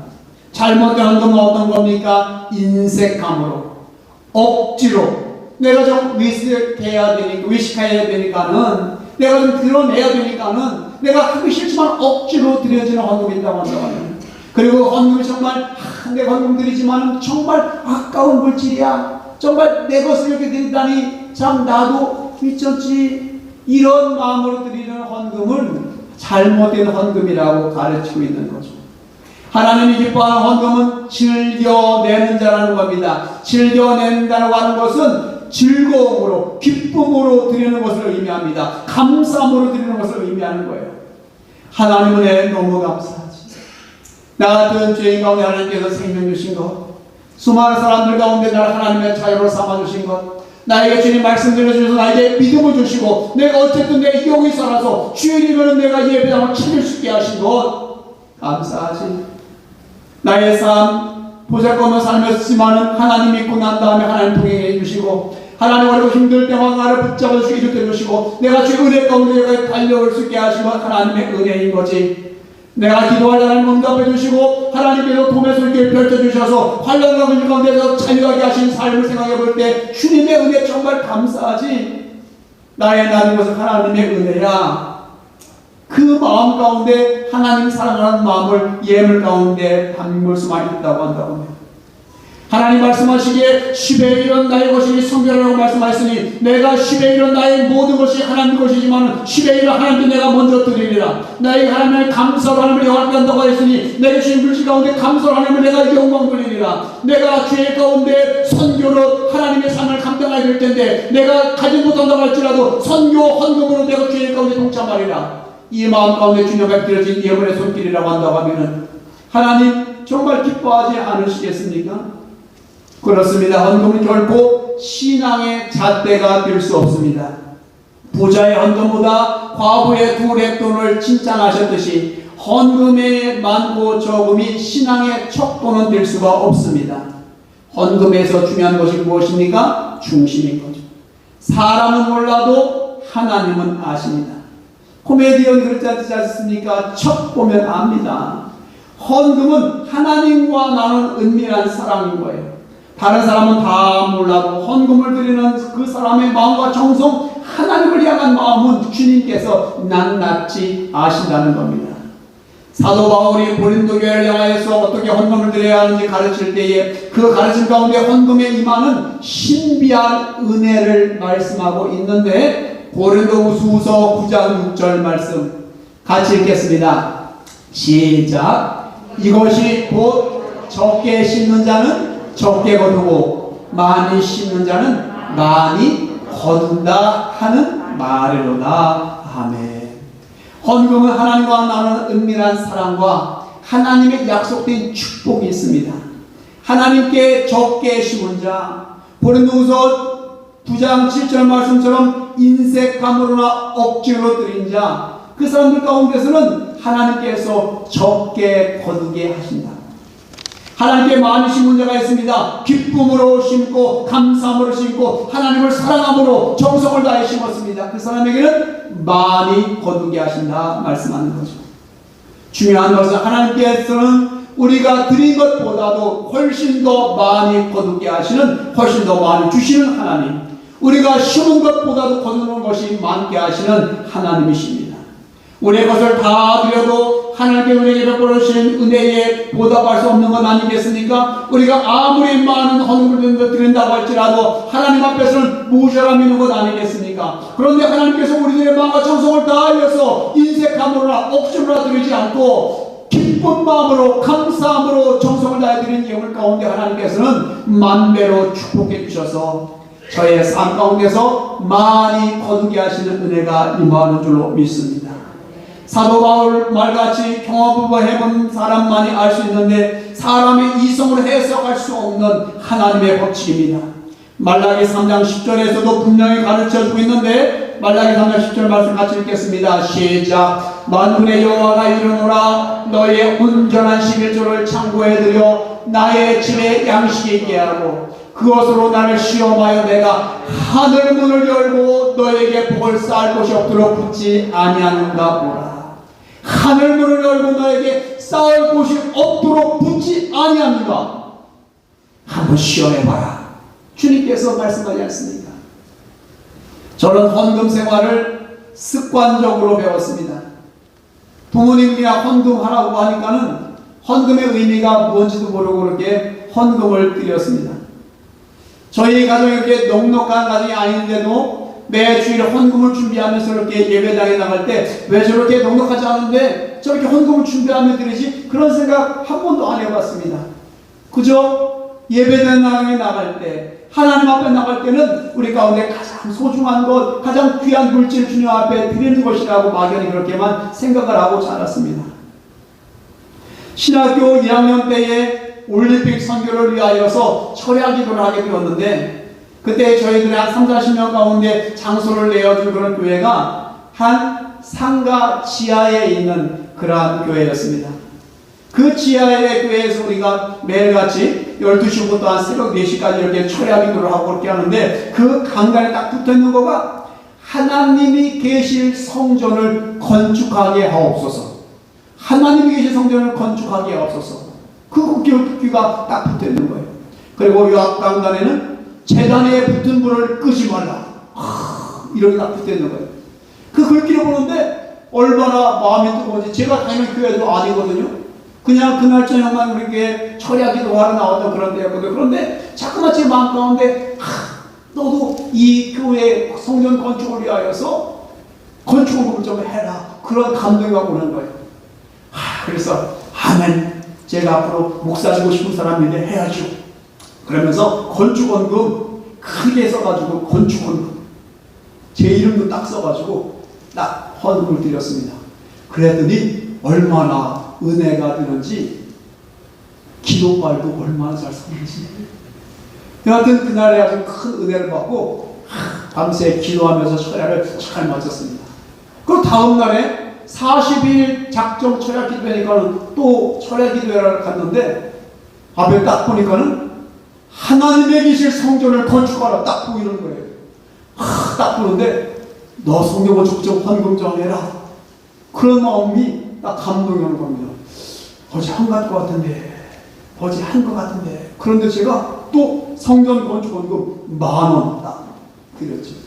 잘못된 헌금은 어떤 겁니까? 인색함으로, 억지로 내가 좀 의식해야 되니까는 내가 좀 드러내야 되니까는 내가 하기 싫지만 억지로 드려지는 헌금이 있다고 한다고요. 그리고 헌금이 정말 내 헌금 드리지만 정말 아까운 물질이야. 정말 내 것을 이렇게 드린다니 참 나도 미쳤지. 이런 마음으로 드리는 헌금은 잘못된 헌금이라고 가르치고 있는 거죠. 하나님이 기뻐하는 헌금은 즐겨내는 자라는 겁니다. 즐겨낸다고 하는 것은 즐거움으로, 기쁨으로 드리는 것을 의미합니다. 감사함으로 드리는 것을 의미하는 거예요. 하나님 은혜 너무 감사하지. 나 같은 죄인 가운데 하나님께서 생명 주신 것, 수많은 사람들 가운데 나를 하나님의 자유로 삼아주신 것, 나에게 주님 말씀 들려주셔서 나에게 믿음을 주시고 내가 어쨌든 내 여기 살아서 주일이면 내가 예배당을 찾을 수 있게 하신 것 감사하지. 나의 삶 보잘것없는 삶이었지만 하나님 믿고 난 다음에 하나님 동행해 주시고 하나님 어리고 힘들 때만 나를 붙잡아 주시고 이렇게 해주시고 내가 주의 은혜 가운데 달려올 수 있게 하시고 하나님의 은혜인 거지. 내가 기도할 하나님 응답해 주시고 하나님께서 도움의 손길을 펼쳐주셔서 환난과 가운데서 자유하게 하신 삶을 생각해 볼 때 주님의 은혜 정말 감사하지. 나의 나는 것은 하나님의 은혜야. 그 마음 가운데 하나님 사랑하는 마음을 예물 가운데 담을 수만 있다고 한다고 합니다. 하나님 말씀하시기에 10의 1은 나의 것이니 성결하라고 말씀하셨으니 내가 10의 1은 나의 모든 것이 하나님 것이지만 10의 1은 하나님께 내가 먼저 드리리라. 나의 하나님의 감사로 하나님을 영화롭게 한다고 했으니 내게 주신 물질 가운데 감사로 하나님을 내가 영광 돌리리라. 내가 죄 가운데 선교로 하나님의 삶을 감당하게 될 텐데 내가 가지 못한다고 할지라도 선교 헌금으로 내가 죄 가운데 동참하리라. 이 마음 가운데 주님과 드려진 예물의 손길이라고 한다고 하면은 하나님 정말 기뻐하지 않으시겠습니까? 그렇습니다. 헌금은 결코 신앙의 잣대가 될 수 없습니다. 부자의 헌금보다 과부의 두 렙돈을 칭찬하셨듯이 헌금의 많고 적음이 신앙의 척도는 될 수가 없습니다. 헌금에서 중요한 것이 무엇입니까? 중심인 거죠. 사람은 몰라도 하나님은 아십니다. 코미디언 그렇지 않습니까? 척 보면 압니다. 헌금은 하나님과 나는 은밀한 사랑인 거예요. 다른 사람은 다 몰라도 헌금을 드리는 그 사람의 마음과 정성, 하나님을 향한 마음은 주님께서 낱낱이 아신다는 겁니다. 사도 바울이 고린도 교회를 향하여서 어떻게 헌금을 드려야 하는지 가르칠 때에 그 가르침 가운데 헌금에 임하는 신비한 은혜를 말씀하고 있는데 고린도후서 9장 6절 말씀 같이 읽겠습니다. 시작. 이것이 곧 적게 심는 자는 적게 거두고 많이 심는 자는 많이 거둔다 하는 말이로다. 아멘. 헌금은 하나님과 나누는 은밀한 사랑과 하나님의 약속된 축복이 있습니다. 하나님께 적게 심은 자, 고린도후서 9장 7절 말씀처럼 인색함으로나 억지로 드린 자, 그 사람들 가운데서는 하나님께서 적게 거두게 하신다. 하나님께 많이 심은 자가 있습니다. 기쁨으로 심고 감사함으로 심고 하나님을 사랑함으로 정성을 다해 심었습니다. 그 사람에게는 많이 거두게 하신다 말씀하는 거죠. 중요한 것은 하나님께서는 우리가 드린 것보다도 훨씬 더 많이 거두게 하시는, 훨씬 더 많이 주시는 하나님, 우리가 심은 것보다도 거두는 것이 많게 하시는 하나님이십니다. 우리의 것을 다 드려도 하나님께 우리에게 베풀어 주신 은혜에 보답할 수 없는 건 아니겠습니까? 우리가 아무리 많은 헌금을 드린다고 할지라도 하나님 앞에서는 모자람 있는 것 아니겠습니까? 그런데 하나님께서 우리들의 마음과 정성을 다하여서 인색함으로나 억지로나 드리지 않고 기쁜 마음으로 감사함으로 정성을 다해 드린 예물 가운데 하나님께서는 만배로 축복해 주셔서 저의 삶 가운데서 많이 거두게 하시는 은혜가 임하는 줄로 믿습니다. 사도 바울 말같이 경험을 해본 사람만이 알 수 있는데 사람의 이성으로 해석할 수 없는 하나님의 법칙입니다. 말라기 3장 10절에서도 분명히 가르쳐주고 있는데 말라기 3장 10절 말씀 같이 읽겠습니다. 시작. 만군의 여호와가 이르노라 너의 온전한 11조를 창고에 들여 나의 집에 양식이 있게 하고 그것으로 나를 시험하여 내가 하늘 문을 열고 너에게 복을 쌓을 곳이 없도록 붙지 아니하는가 보라. 하늘 문을 열고 너에게 쌓을 곳이 없도록 붙지 아니하는가. 한번 시험해봐라. 주님께서 말씀하지 않습니까? 저는 헌금 생활을 습관적으로 배웠습니다. 부모님이나 헌금하라고 하니까는 헌금의 의미가 뭔지도 모르고 그렇게 헌금을 드렸습니다. 저희 가정이 그렇게 넉넉한 가정이 아닌데도 매 주일에 헌금을 준비하면서 이렇게 예배당에 나갈 때 왜 저렇게 넉넉하지 않은데 저렇게 헌금을 준비하며 드리지? 그런 생각 한 번도 안 해봤습니다. 그저 예배당에 나갈 때, 하나님 앞에 나갈 때는 우리 가운데 가장 소중한 것, 가장 귀한 물질 주님 앞에 드리는 것이라고 막연히 그렇게만 생각을 하고 자랐습니다. 신학교 2학년 때에 올림픽 선교를 위하여서 철야 기도를 하게 되었는데 그때 저희들이 한 30-40명 가운데 장소를 내어준 그런 교회가 한 상가 지하에 있는 그러한 교회였습니다. 그 지하의 교회에서 우리가 매일같이 12시부터 한 새벽 4시까지 이렇게 철야 기도를 하고 그렇게 하는데 그 간간에 딱 붙어있는 거가 하나님이 계실 성전을 건축하게 하옵소서. 하나님이 계실 성전을 건축하게 하옵소서. 그 글귀가 딱 붙어있는 거예요. 그리고 이 앞 간간에는 재단에 붙은 불을 끄지 말라. 이렇게 딱 붙어있는 거예요. 그 글귀를 보는데 얼마나 마음이 뜨거운지. 제가 다니는 교회도 아니거든요. 그냥 그날 저녁만 우리에게 철야기도 하러 나왔던 그런 때였거든요. 그런데 자꾸만 제 마음 가운데 너도 이 교회 성전 건축을 위하여서 건축을 좀 해라. 그런 감동이 오는 거예요. 그래서 아멘. 제가 앞으로 목사 되고 싶은 사람인데 해야죠. 그러면서 건축원금 크게 써가지고 건축원금 제 이름도 딱 써가지고 딱 헌금을 드렸습니다. 그랬더니 얼마나 은혜가 되는지 기도발도 얼마나 잘 섰는지 여하튼 그날에 아주 큰 은혜를 받고 밤새 기도하면서 철야를 잘 마쳤습니다. 그리고 다음날에 40일 작정 철야 기도회니까 또 철야 기도회를 갔는데 앞에 딱 보니까는 하나님의 계실 성전을 건축하라 딱 보이는 거예요. 딱 보는데 너 성경 건축 좀 헌금 좀 해라. 그런 마음이 딱 감동이 오는 겁니다. 어제 한 것 같은데 어제 한 것 같은데 그런데 제가 또 성전 건축 헌금 10,000원 딱 드렸죠.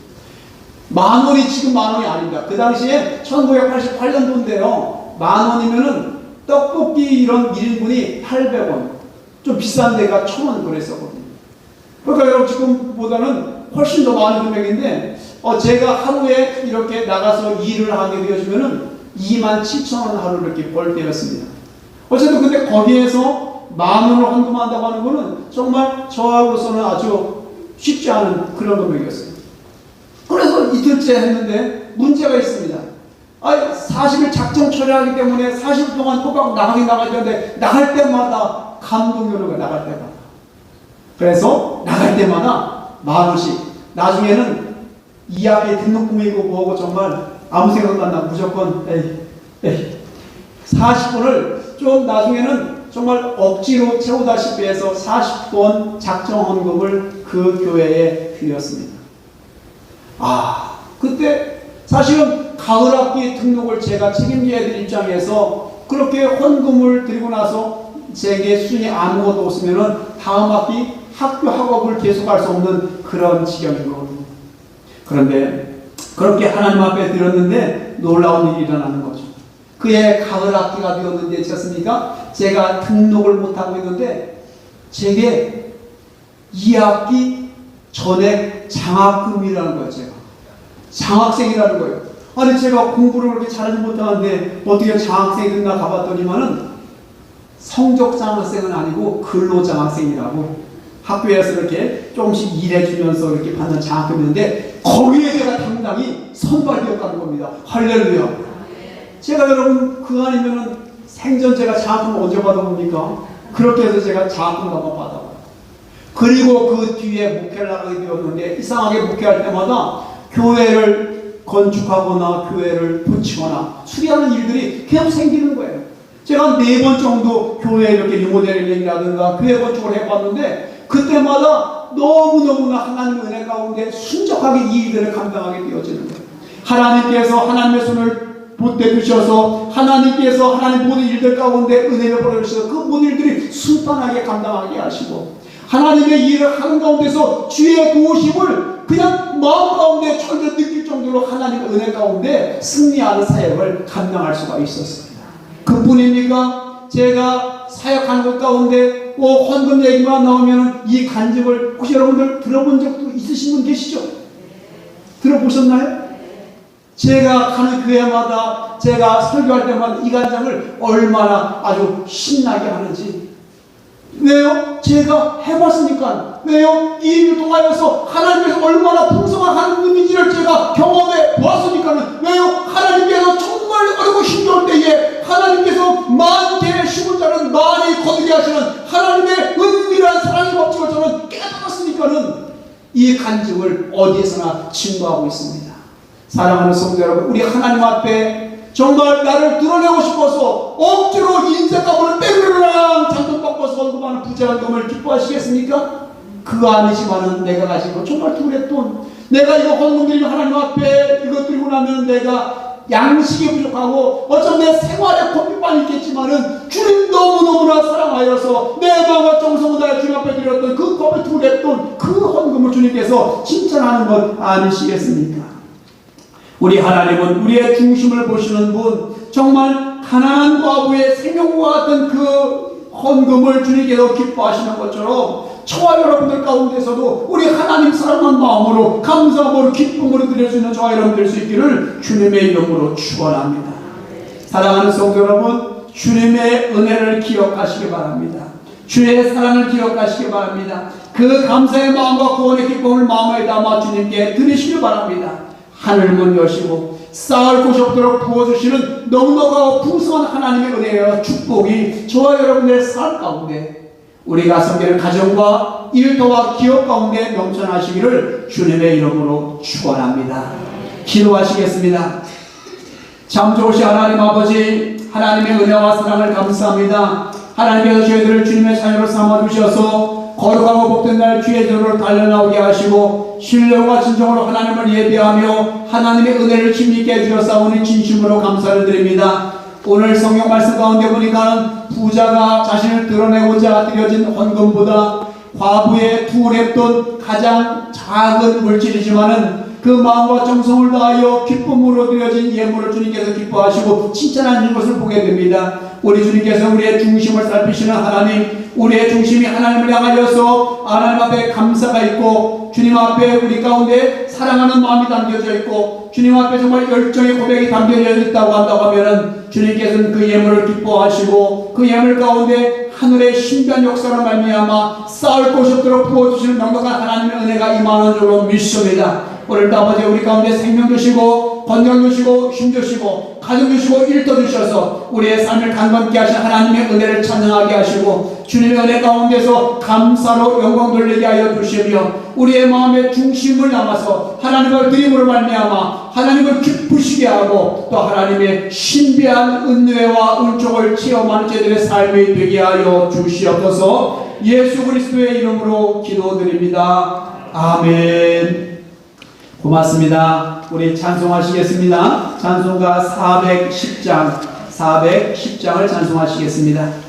10,000원이 지금 10,000원이 아닙니다. 그 당시에 1988년도인데요. 10,000원이면은 떡볶이 이런 1인분이 800원. 좀 비싼 데가 1,000원 그랬었거든요. 그러니까 여러분 지금보다는 훨씬 더 많은 금액인데 제가 하루에 이렇게 나가서 일을 하게 되어지면은 27,000원 하루 이렇게 벌 때였습니다. 어쨌든 근데 거기에서 10,000원을 헌금한다고 하는 거는 정말 저하고서는 아주 쉽지 않은 그런 금액이었어요. 그래서 이틀째 했는데 문제가 있습니다. 40일 작정 처리하기 때문에 40일 동안 꼬박 나가야 되는데 나갈 때마다 감동이 오는 거예요. 나갈 때마다. 그래서 나갈 때마다 10,000원씩 나중에는 이 앞에 등록금이고 뭐고 정말 아무 생각도 안 나. 무조건 40번을 좀 나중에는 정말 억지로 채우다시피 해서 40번 작정 헌금을 그 교회에 드렸습니다. 그때 사실은 가을 학기 등록을 제가 책임져야 될 입장에서 그렇게 헌금을 드리고 나서 제게 수준이 아무것도 없으면은 다음 학기 학교 학업을 계속할 수 없는 그런 지경인 거거든요. 그런데 그렇게 하나님 앞에 드렸는데 놀라운 일이 일어나는 거죠. 그해 가을 학기가 되었는데 어떻습니까? 제가 등록을 못하고 있는데 제게 2학기 전액 장학금이라는 거예요. 제가 장학생이라는 거예요. 아니 제가 공부를 그렇게 잘하지 못하는데 어떻게 장학생이 됐나 가봤더니만은 성적 장학생은 아니고 근로 장학생이라고 학교에서 이렇게 조금씩 일해주면서 이렇게 받는 장학금인데 거기에 제가 당당히 선발되었다는 겁니다. 할렐루야. 제가 여러분 그거 아니면은 생전 제가 장학금을 언제 받아봅니까? 그렇게 해서 제가 장학금을 한번 받아봐요. 그리고 그 뒤에 목회를 하게 되었는데 이상하게 목회할 때마다 교회를 건축하거나 교회를 붙이거나 수리하는 일들이 계속 생기는 거예요. 제가 4번 정도 교회 이렇게 리모델링이라든가 교회 건축을 해봤는데 그때마다 너무너무나 하나님의 은혜 가운데 순적하게 이 일들을 감당하게 되어지는 거예요. 하나님께서 하나님의 손을 보태주셔서 하나님께서 하나님 모든 일들 가운데 은혜를 보내주셔서 그 모든 일들이 순탄하게 감당하게 하시고 하나님의 일을 하는 가운데서 주의 도우심을 그냥 마음 가운데 절대 느낄 정도로 하나님의 은혜 가운데 승리하는 사역을 감당할 수가 있었습니다. 그뿐입니까? 제가 사역하는 것 가운데 헌금 얘기만 나오면 이 간증을 혹시 여러분들 들어본 적도 있으신 분 계시죠? 들어보셨나요? 제가 가는 교회마다 제가 설교할 때마다 이 간증을 얼마나 아주 신나게 하는지. 왜요? 제가 해봤으니까. 왜요? 이 일을 통하여서 하나님께서 얼마나 풍성한 하나님인지를 제가 경험해 보았으니까는. 왜요? 하나님께서 정말 어렵고 힘겨울 때에 하나님께서 만개의 힘을 자는 많이 거두게 하시는 하나님의 은밀한 사랑의 법칙을 저는 깨달았으니까는 이 간증을 어디에서나 증거하고 있습니다. 사랑하는 성도 여러분, 우리 하나님 앞에 정말 나를 드러내고 싶어서 억지로 인생값을 빼르르랑 잔돈 꺾어서 헌금하는 부자금을 기뻐하시겠습니까? 그거 아니지만은 내가 가진 거 정말 두렵돈, 내가 이거 헌금드리면 하나님 앞에 이거 드리고 나면 내가 양식이 부족하고 어쩌면 내 생활에 고민만 있겠지만은 주님 너무너무나 사랑하여서 내 마음과 정성을 다해 주님 앞에 드렸던 그 겁을 두렵돈 그 헌금을 주님께서 칭찬하는 것 아니시겠습니까? 우리 하나님은 우리의 중심을 보시는 분, 정말 가난한 과부의 생명과 같은 그 헌금을 주님께서 기뻐하시는 것처럼 저와 여러분들 가운데서도 우리 하나님 사랑한 마음으로 감사함으로 기쁨으로 드릴 수 있는 저와 여러분 될 수 있기를 주님의 이름으로 축원합니다. 사랑하는 성도 여러분, 주님의 은혜를 기억하시기 바랍니다. 주의 사랑을 기억하시기 바랍니다. 그 감사의 마음과 구원의 기쁨을 마음에 담아 주님께 드리시기 바랍니다. 하늘문 여시고 쌓을 곳이 없도록 부어주시는 넉넉하고 풍성한 하나님의 은혜와 축복이 저와 여러분의 삶 가운데 우리가 섬기는 가정과 일터와 기업 가운데 넘쳐나시기를 주님의 이름으로 축원합니다. 기도하시겠습니다. 참 좋으신 하나님 아버지, 하나님의 은혜와 사랑을 감사합니다. 하나님께서 저희들을 주님의 자녀로 삼아주셔서 거룩하고 복된 날 주의 전으로 달려나오게 하시고 신뢰와 진정으로 하나님을 예배하며 하나님의 은혜를 힘있게 해주셨사오니 진심으로 감사를 드립니다. 오늘 성경 말씀 가운데 보니까 부자가 자신을 드러내고자 드려진 헌금보다 과부의 두 랩돈 가장 작은 물질이지만은 그 마음과 정성을 다하여 기쁨으로 드려진 예물을 주님께서 기뻐하시고 칭찬하는 것을 보게 됩니다. 우리 주님께서 우리의 중심을 살피시는 하나님, 우리의 중심이 하나님을 향하여서 하나님 앞에 감사가 있고 주님 앞에 우리 가운데 사랑하는 마음이 담겨져 있고 주님 앞에 정말 열정의 고백이 담겨져 있다고 한다고 하면은 주님께서는 그 예물을 기뻐하시고 그 예물 가운데 하늘의 신비한 역사로 말미암아 쌓을 곳이 없도록 부어주시는 넉넉한 하나님의 은혜가 임하는 줄로 믿습니다. 오늘도 아버지 우리 가운데 생명 주시고 건강 주시고 힘 주시고 가정 주시고 일터 주셔서 우리의 삶을 강건케 하신 하나님의 은혜를 찬양하게 하시고 주님의 은혜 가운데서 감사로 영광 돌리게 하여 주시며 우리의 마음의 중심을 담아서 하나님을 드림으로 말미암아 하나님을 기쁘시게 하고 또 하나님의 신비한 은혜와 은총을 체험하는 저희들의 삶이 되게 하여 주시옵소서. 예수 그리스도의 이름으로 기도드립니다. 아멘. 고맙습니다. 우리 찬송하시겠습니다. 찬송가 410장을 찬송하시겠습니다.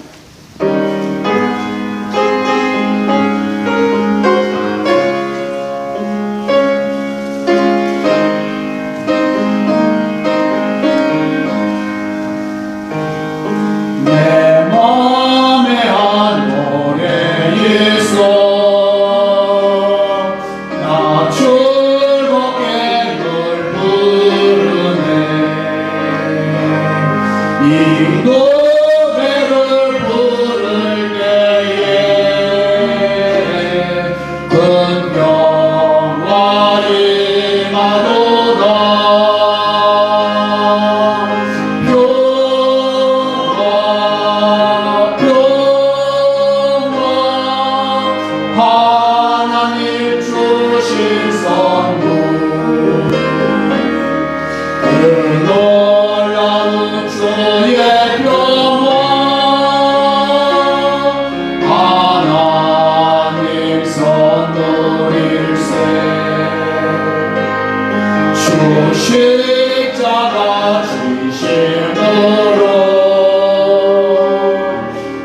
십자가 지심으로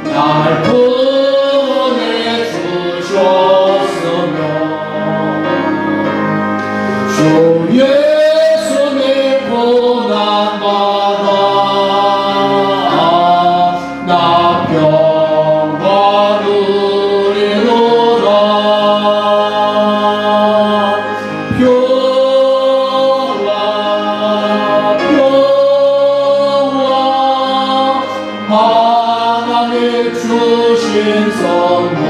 날 구원해 주셨으며 주 예수님 고난받아 나 평화 누리노라. 하나님 주신 선물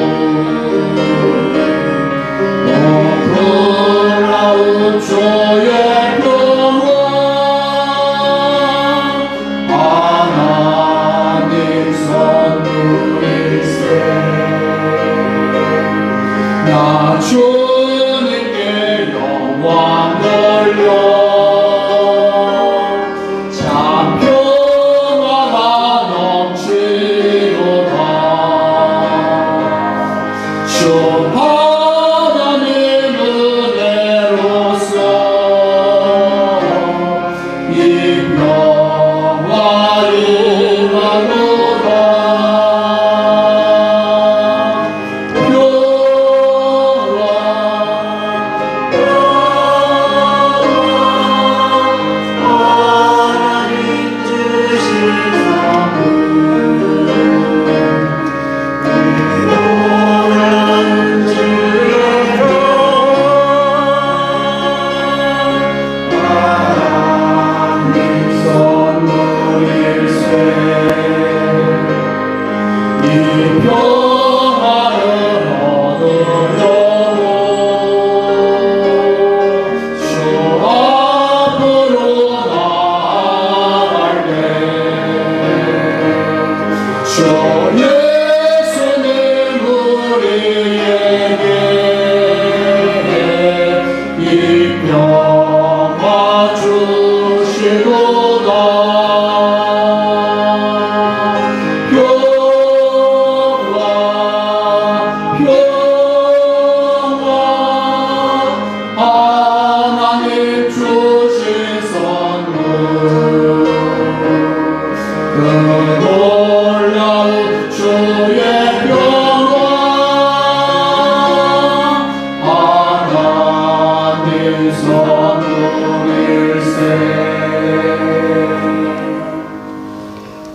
놀라운 주의 평화 하나님 선물일세. 나 주님께 영광 돌려 하나님 은혜로서 이 평화를 나누라. 평화 평화를 얻으려고 주 앞으로 나아갈게. 주 예수님 우리에게 이 평화 주시도다. 하나님 주신 선물 그 놀라운 주의 평화 하나님 선물일세.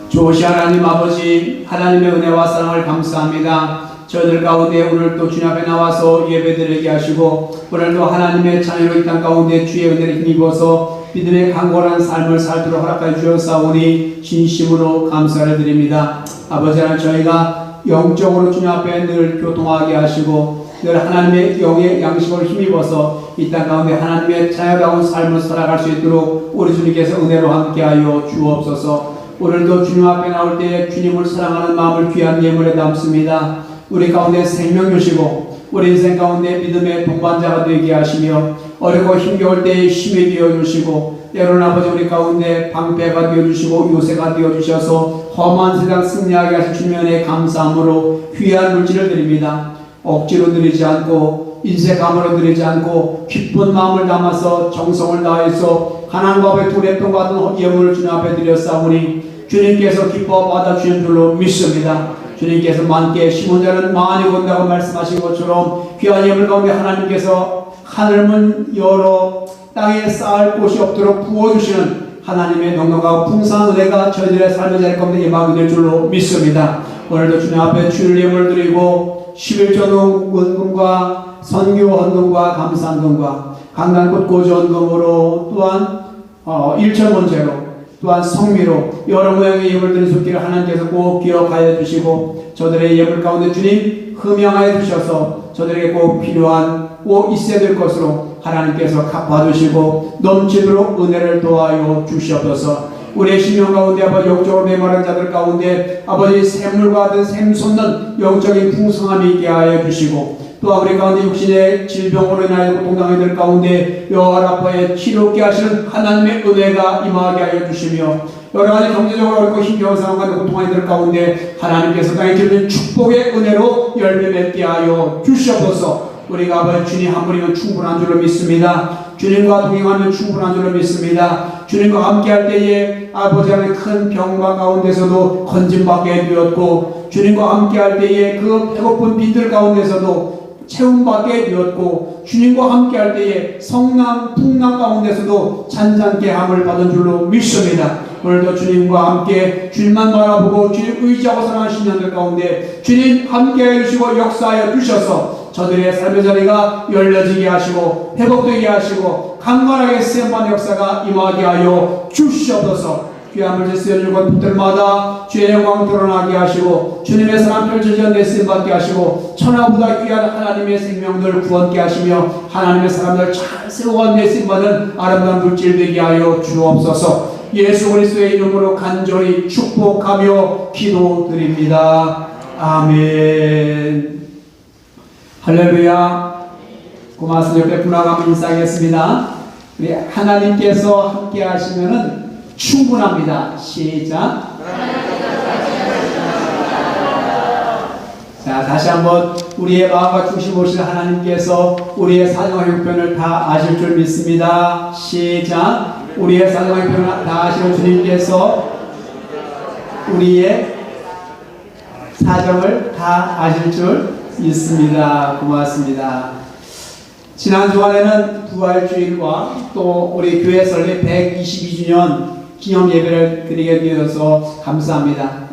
좋으신 하나님 아버지, 하나님의 은혜와 사랑을 감사합니다. 저희들 가운데 오늘 또 주님 앞에 나와서 예배드리게 하시고, 오늘도 하나님의 자녀로 이 땅 가운데 주의 은혜를 힘입어서 믿음의 강건한 삶을 살도록 허락하여 주셨사오니 진심으로 감사를 드립니다. 아버지 하나님, 저희가 영적으로 주님 앞에 늘 교통하게 하시고 늘 하나님의 영의 양식을 힘입어서 이 땅 가운데 하나님의 자녀다운 삶을 살아갈 수 있도록 우리 주님께서 은혜로 함께하여 주옵소서. 오늘도 주님 앞에 나올 때 주님을 사랑하는 마음을 귀한 예물에 담습니다. 우리 가운데 생명 주시고 우리 인생 가운데 믿음의 동반자가 되게 하시며 어렵고 힘겨울 때에 힘이 되어주시고 때로는 아버지 우리 가운데 방패가 되어주시고 요새가 되어주셔서 험한 세상 승리하게 하신 주님의 은혜에 감사함으로 귀한 물질을 드립니다. 억지로 드리지 않고 인색함으로 드리지 않고 기쁜 마음을 담아서 정성을 다해서 하나님과 앞에 두레병 같은 예물을 주님 앞에 드렸사오니 주님께서 기뻐 받아주신 줄로 믿습니다. 주님께서 많게 심은 자는 많이 건다고 말씀하신 것처럼 귀한 예물 가운데 하나님께서 하늘문 열어 땅에 쌓을 곳이 없도록 부어주시는 하나님의 넉넉하고 풍성한 은혜가 저희들의 삶의 자리 가운데 임하게 될 줄로 믿습니다. 오늘도 주님 앞에 주일 예물 드리고 11조 헌금과 선교 헌금과 감사 헌금과 강단꽃 고조 헌금으로 또한 1천 번째로 또한 성미로 여러 모양의 예물들이 쏟기를 하나님께서 꼭 기억하여 주시고 저들의 예물 가운데 주님 흠양하여 주셔서 저들에게 꼭 필요한 꼭 있어야 될 것으로 하나님께서 갚아주시고 넘치도록 은혜를 도하여 주시옵소서. 우리의 심령 가운데 아버지 영적으로 메마른 자들 가운데 아버지 샘물과 같은 샘솟는 영적인 풍성함이 있게 하여 주시고 또한 우리 가운데 육신의 질병으로 인하여 고통당한 이들 가운데 여호와라파의 치료케 하시는 하나님의 은혜가 임하게 하여 주시며 여러 가지 경제적으로 어렵고 힘겨운 상황 가운데 고통한 이들 가운데 하나님께서 땅에 드리는 축복의 은혜로 열매 맺게 하여 주시옵소서. 우리가 아버지 주님 한 분이면 충분한 줄로 믿습니다. 주님과 동행하면 충분한 줄로 믿습니다. 주님과 함께할 때에 아버지 하나님 큰 병과 가운데서도 건짐받게 되었고 주님과 함께할 때에 그 배고픈 빈들 가운데서도 채움받게 되었고 주님과 함께할 때에 성남 풍랑 가운데서도 잔잔케 함을 받은 줄로 믿습니다. 오늘도 주님과 함께 주님만 바라보고 주님 의지하고 사랑하는 신령들 가운데 주님 함께해 주시고 역사하여 주셔서 저들의 삶의 자리가 열려지게 하시고 회복되게 하시고 강건하게 쓰임받는 역사가 임하게 하여 주시옵소서. 귀한 물질 쓰여준 곳들마다 주의 영광 드러나게 하시고 주님의 사랑 펼쳐지는 데 쓰임받게 하시고 천하보다 귀한 하나님의 생명들 구원케 하시며 하나님의 사람들 잘 세워간 데 쓰임받는 아름다운 물질 되게 하여 주옵소서. 예수 그리스도의 이름으로 간절히 축복하며 기도드립니다. 아멘. 할렐루야. 고맙습니다. 옆에 분화감 인사하겠습니다. 우리 하나님께서 함께 하시면은 충분합니다. 시작. 자, 다시 한번 우리의 마음과 중심 오실 하나님께서 우리의 사정과 형편을 다 아실 줄 믿습니다. 시작. 우리의 사정과 형편을 다 아시는 주님께서 우리의 사정을 다 아실 줄 믿습니다. 고맙습니다. 지난 주간에는 부활주일과 또 우리 교회 설립 122주년 기념 예배를 드리게 되어서 감사합니다.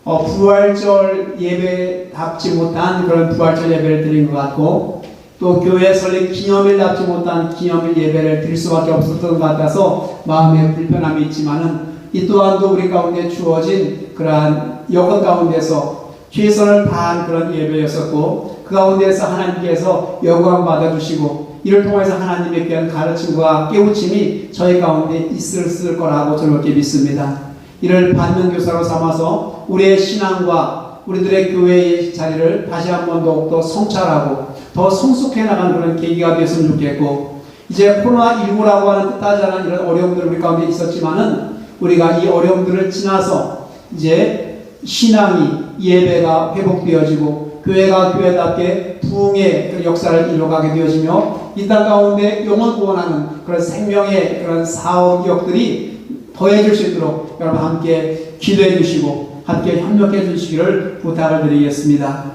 부활절 예배답지 못한 그런 부활절 예배를 드린 것 같고 또 교회 설립 기념일답지 못한 기념일 예배를 드릴 수밖에 없었던 것 같아서 마음에 불편함이 있지만은 이 또한도 우리 가운데 주어진 그러한 여건 가운데서 최선을 다한 그런 예배였었고 그 가운데서 하나님께서 영광 받아주시고 이를 통해서 하나님의 귀한 가르침과 깨우침이 저희 가운데 있을 거라고 저는 그렇게 믿습니다. 이를 받는 교사로 삼아서 우리의 신앙과 우리들의 교회의 자리를 다시 한번 더욱더 성찰하고 더 성숙해 나가는 그런 계기가 되었으면 좋겠고 이제 코로나19라고 하는 뜻하지 않은 이런 어려움들 우리 가운데 있었지만은 우리가 이 어려움들을 지나서 이제 신앙이 예배가 회복되어지고 교회가 교회답게 부흥의 그 역사를 이뤄가게 되어지며 이 땅 가운데 영원 구원하는 그런 생명의 그런 사역들이 더해질 수 있도록 여러분 함께 기도해 주시고 함께 협력해 주시기를 부탁을 드리겠습니다.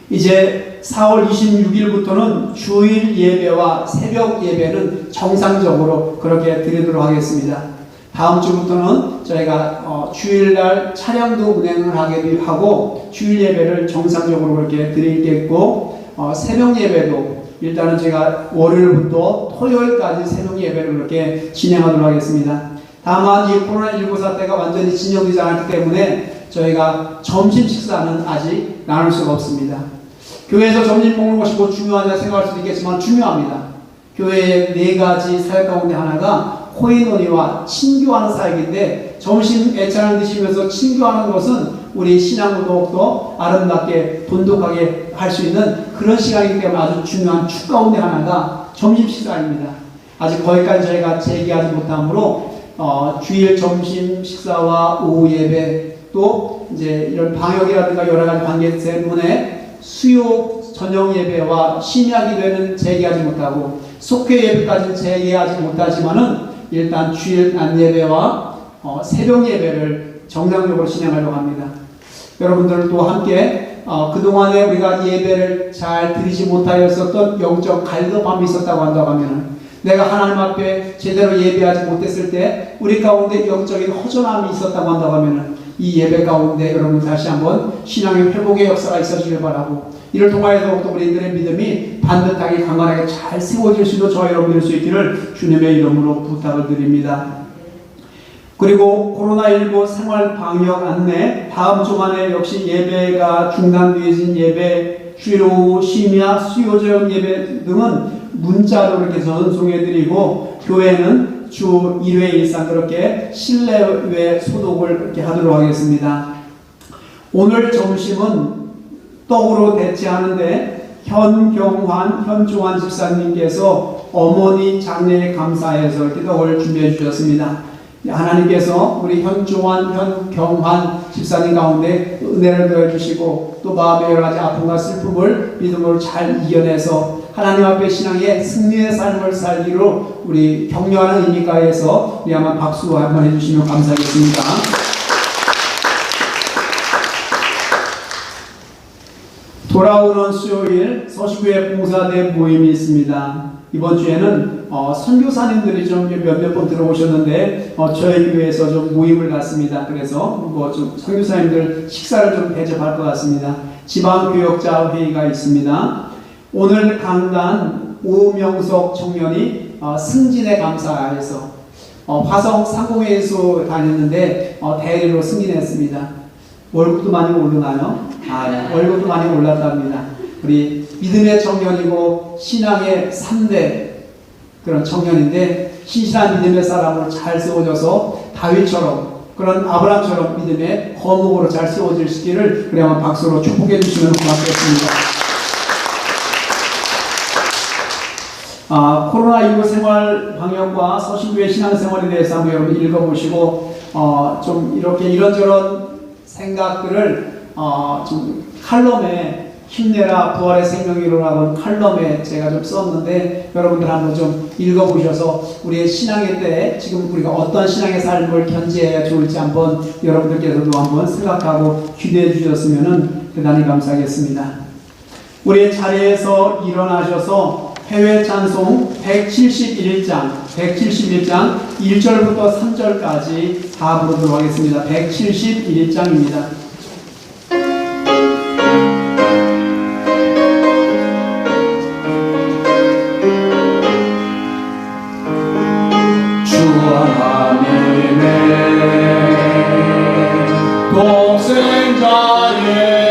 이제 4월 26일부터는 주일 예배와 새벽 예배는 정상적으로 그렇게 드리도록 하겠습니다. 다음 주부터는 저희가 주일날 차량도 운행을 하게 하고 주일 예배를 정상적으로 그렇게 드리겠고 새벽 예배도 일단은 제가 월요일부터 토요일까지 새벽 예배를 그렇게 진행하도록 하겠습니다. 다만 이 코로나19 사태가 완전히 진정되지 않았기 때문에 저희가 점심 식사는 아직 나눌 수가 없습니다. 교회에서 점심 먹는 것이 뭐 중요하냐 생각할 수도 있겠지만 중요합니다. 교회의 4가지 사역 가운데 하나가 코인원이와 친교하는 사역인데 점심 애찬을 드시면서 친교하는 것은 우리 신앙을 더욱더 아름답게 돈독하게 할 수 있는 그런 시간이기 때문에 아주 중요한 축 가운데 하나가 점심 식사입니다. 아직 거기까지 저희가 재개하지 못하므로 주일 점심 식사와 오후 예배 또 이제 이런 방역이라든가 여러 가지 관계 때문에 수요 저녁 예배와 심야 기도회는 재개하지 못하고 속회 예배까지는 재개하지 못하지만은 일단 주일 낮 예배와 새벽 예배를 정상적으로 진행하려고 합니다. 여러분들도 함께 그동안에 우리가 예배를 잘 드리지 못하였었던 영적 갈급함이 있었다고 한다고 하면은 내가 하나님 앞에 제대로 예배하지 못했을 때 우리 가운데 영적인 허전함이 있었다고 한다고 하면은 이 예배 가운데 여러분 다시 한번 신앙의 회복의 역사가 있어지길 바라고 이를 통하여서 또 우리들의 믿음이 반듯하게 강건하게 잘 세워질 수 있는 저와 여러분들 수 있기를 주님의 이름으로 부탁을 드립니다. 그리고 코로나19 생활 방역 안내 다음 주간에 역시 예배가 중단되어진 예배 주일 오후 심야 수요 저녁 예배 등은 문자로 이렇게 전송해드리고 교회는 주 1회 이상 그렇게 실내외 소독을 그렇게 하도록 하겠습니다. 오늘 점심은 떡으로 대체하는데 현종환 집사님께서 어머니 장례에 감사해서 이렇게 떡을 준비해 주셨습니다. 하나님께서 우리 현종환 집사님 가운데 은혜를 더해 주시고 또 마음의 여러 가지 아픔과 슬픔을 믿음으로 잘 이겨내서 하나님 앞에 신앙의 승리의 삶을 살기로 우리 격려하는 의미가에서 우리 한번 박수 한번 해주시면 감사하겠습니다. 돌아오는 수요일 서시구의 봉사대 모임이 있습니다. 이번 주에는 선교사님들이 좀 몇몇 번 들어오셨는데 저희 교회에서 좀 모임을 갖습니다. 그래서 뭐 좀 선교사님들 식사를 좀 대접할 것 같습니다. 지방교역자 회의가 있습니다. 오늘 강단 오명석 청년이 승진에 감사해서 화성 상공회의소 다녔는데 대리로 승진했습니다. 월급도 많이 오르나요? 월급도 많이 올랐답니다. 우리 믿음의 청년이고 신앙의 3대 그런 청년인데 신실한 믿음의 사람으로 잘 세워져서 다윗처럼 그런 아브라함처럼 믿음의 거목으로 잘 세워질 수 있기를 그래 한번 박수로 축복해 주시면 고맙겠습니다. 코로나19 생활 방역과 서신교회 신앙생활에 대해서 한번 여러분 읽어보시고 좀 이렇게 이런저런 생각들을 좀 칼럼에 힘내라 부활의 생명이로라는 칼럼에 제가 좀 썼는데 여러분들 한번 좀 읽어보셔서 우리의 신앙의 때에 지금 우리가 어떤 신앙의 삶을 견지해야 좋을지 한번 여러분들께서도 한번 생각하고 기도해 주셨으면 대단히 감사하겠습니다. 우리의 자리에서 일어나셔서 해외 찬송 171장 1절부터 3절까지 다 부르도록 하겠습니다. 171장입니다. 독생자의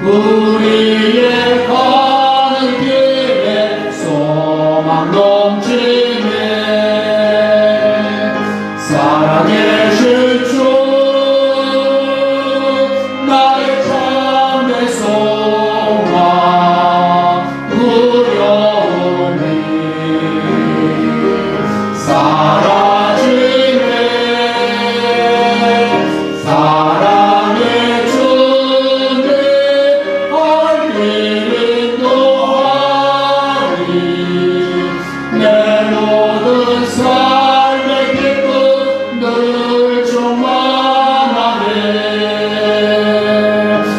우리의 가는 길에 소망 넘치네. 살아계실 주 나의 참된 소망 두려움이 사라지네. 사랑의 주님 할 길을 노하리. 내 모든 삶의 기쁨 늘 충만하네.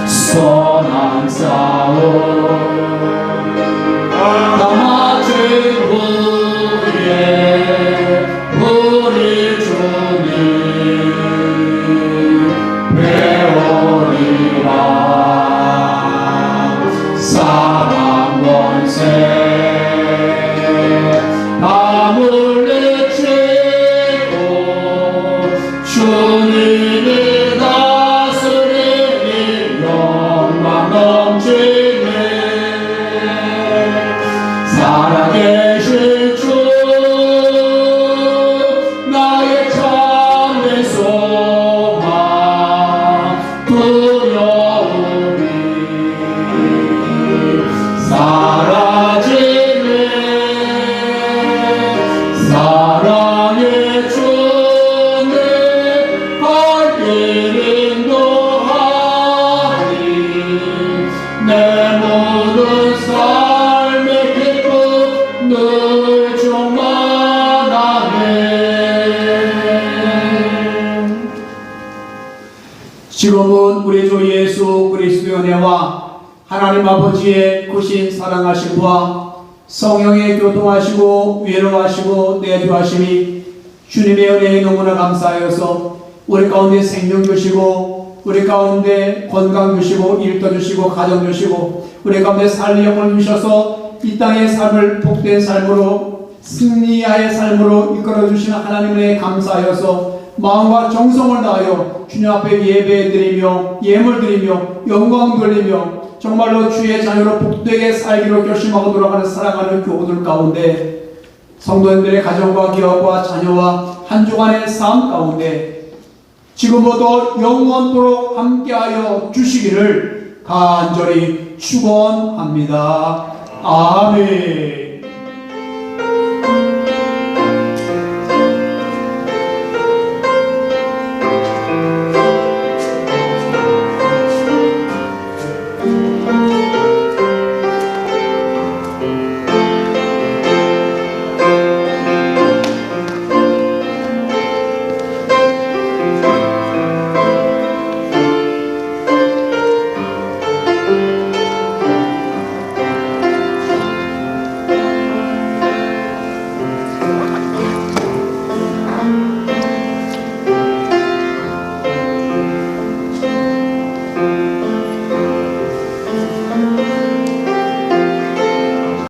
선한 싸움 다 마친 후에 우리 주님 배우리라. 사랑 권세 다 물리치고 주님이 다스리니 영광 넘치네. 살아계실 주 나의 참된 소망 두려움이 사라지네. 사랑의 주님 할 길을 인도하리. 내 모든 삶의 기쁨 늘 충만하네. 지금은 우리 주 예수 그리스도의 은혜와 하나님 아버지의 크신 사랑하심과 성령의 교통하시고 위로하시고 내주하심이 주님의 은혜에 너무나 감사하여서 우리 가운데 생명 주시고 우리 가운데 건강 주시고 일도 주시고 가정 주시고 우리 가운데 살리 영을 주셔서 이 땅의 삶을 복된 삶으로 승리하의 삶으로 이끌어 주시는 하나님의 감사하여서 마음과 정성을 다하여 주님 앞에 예배 드리며 예물 드리며 영광 돌리며 정말로 주의 자녀로 복되게 살기로 결심하고 돌아가는 사랑하는 교우들 가운데 성도님들의 가정과 기업과 자녀와 한 주간의 삶 가운데 지금부터 영원토록 함께하여 주시기를 간절히 축원합니다. 아멘.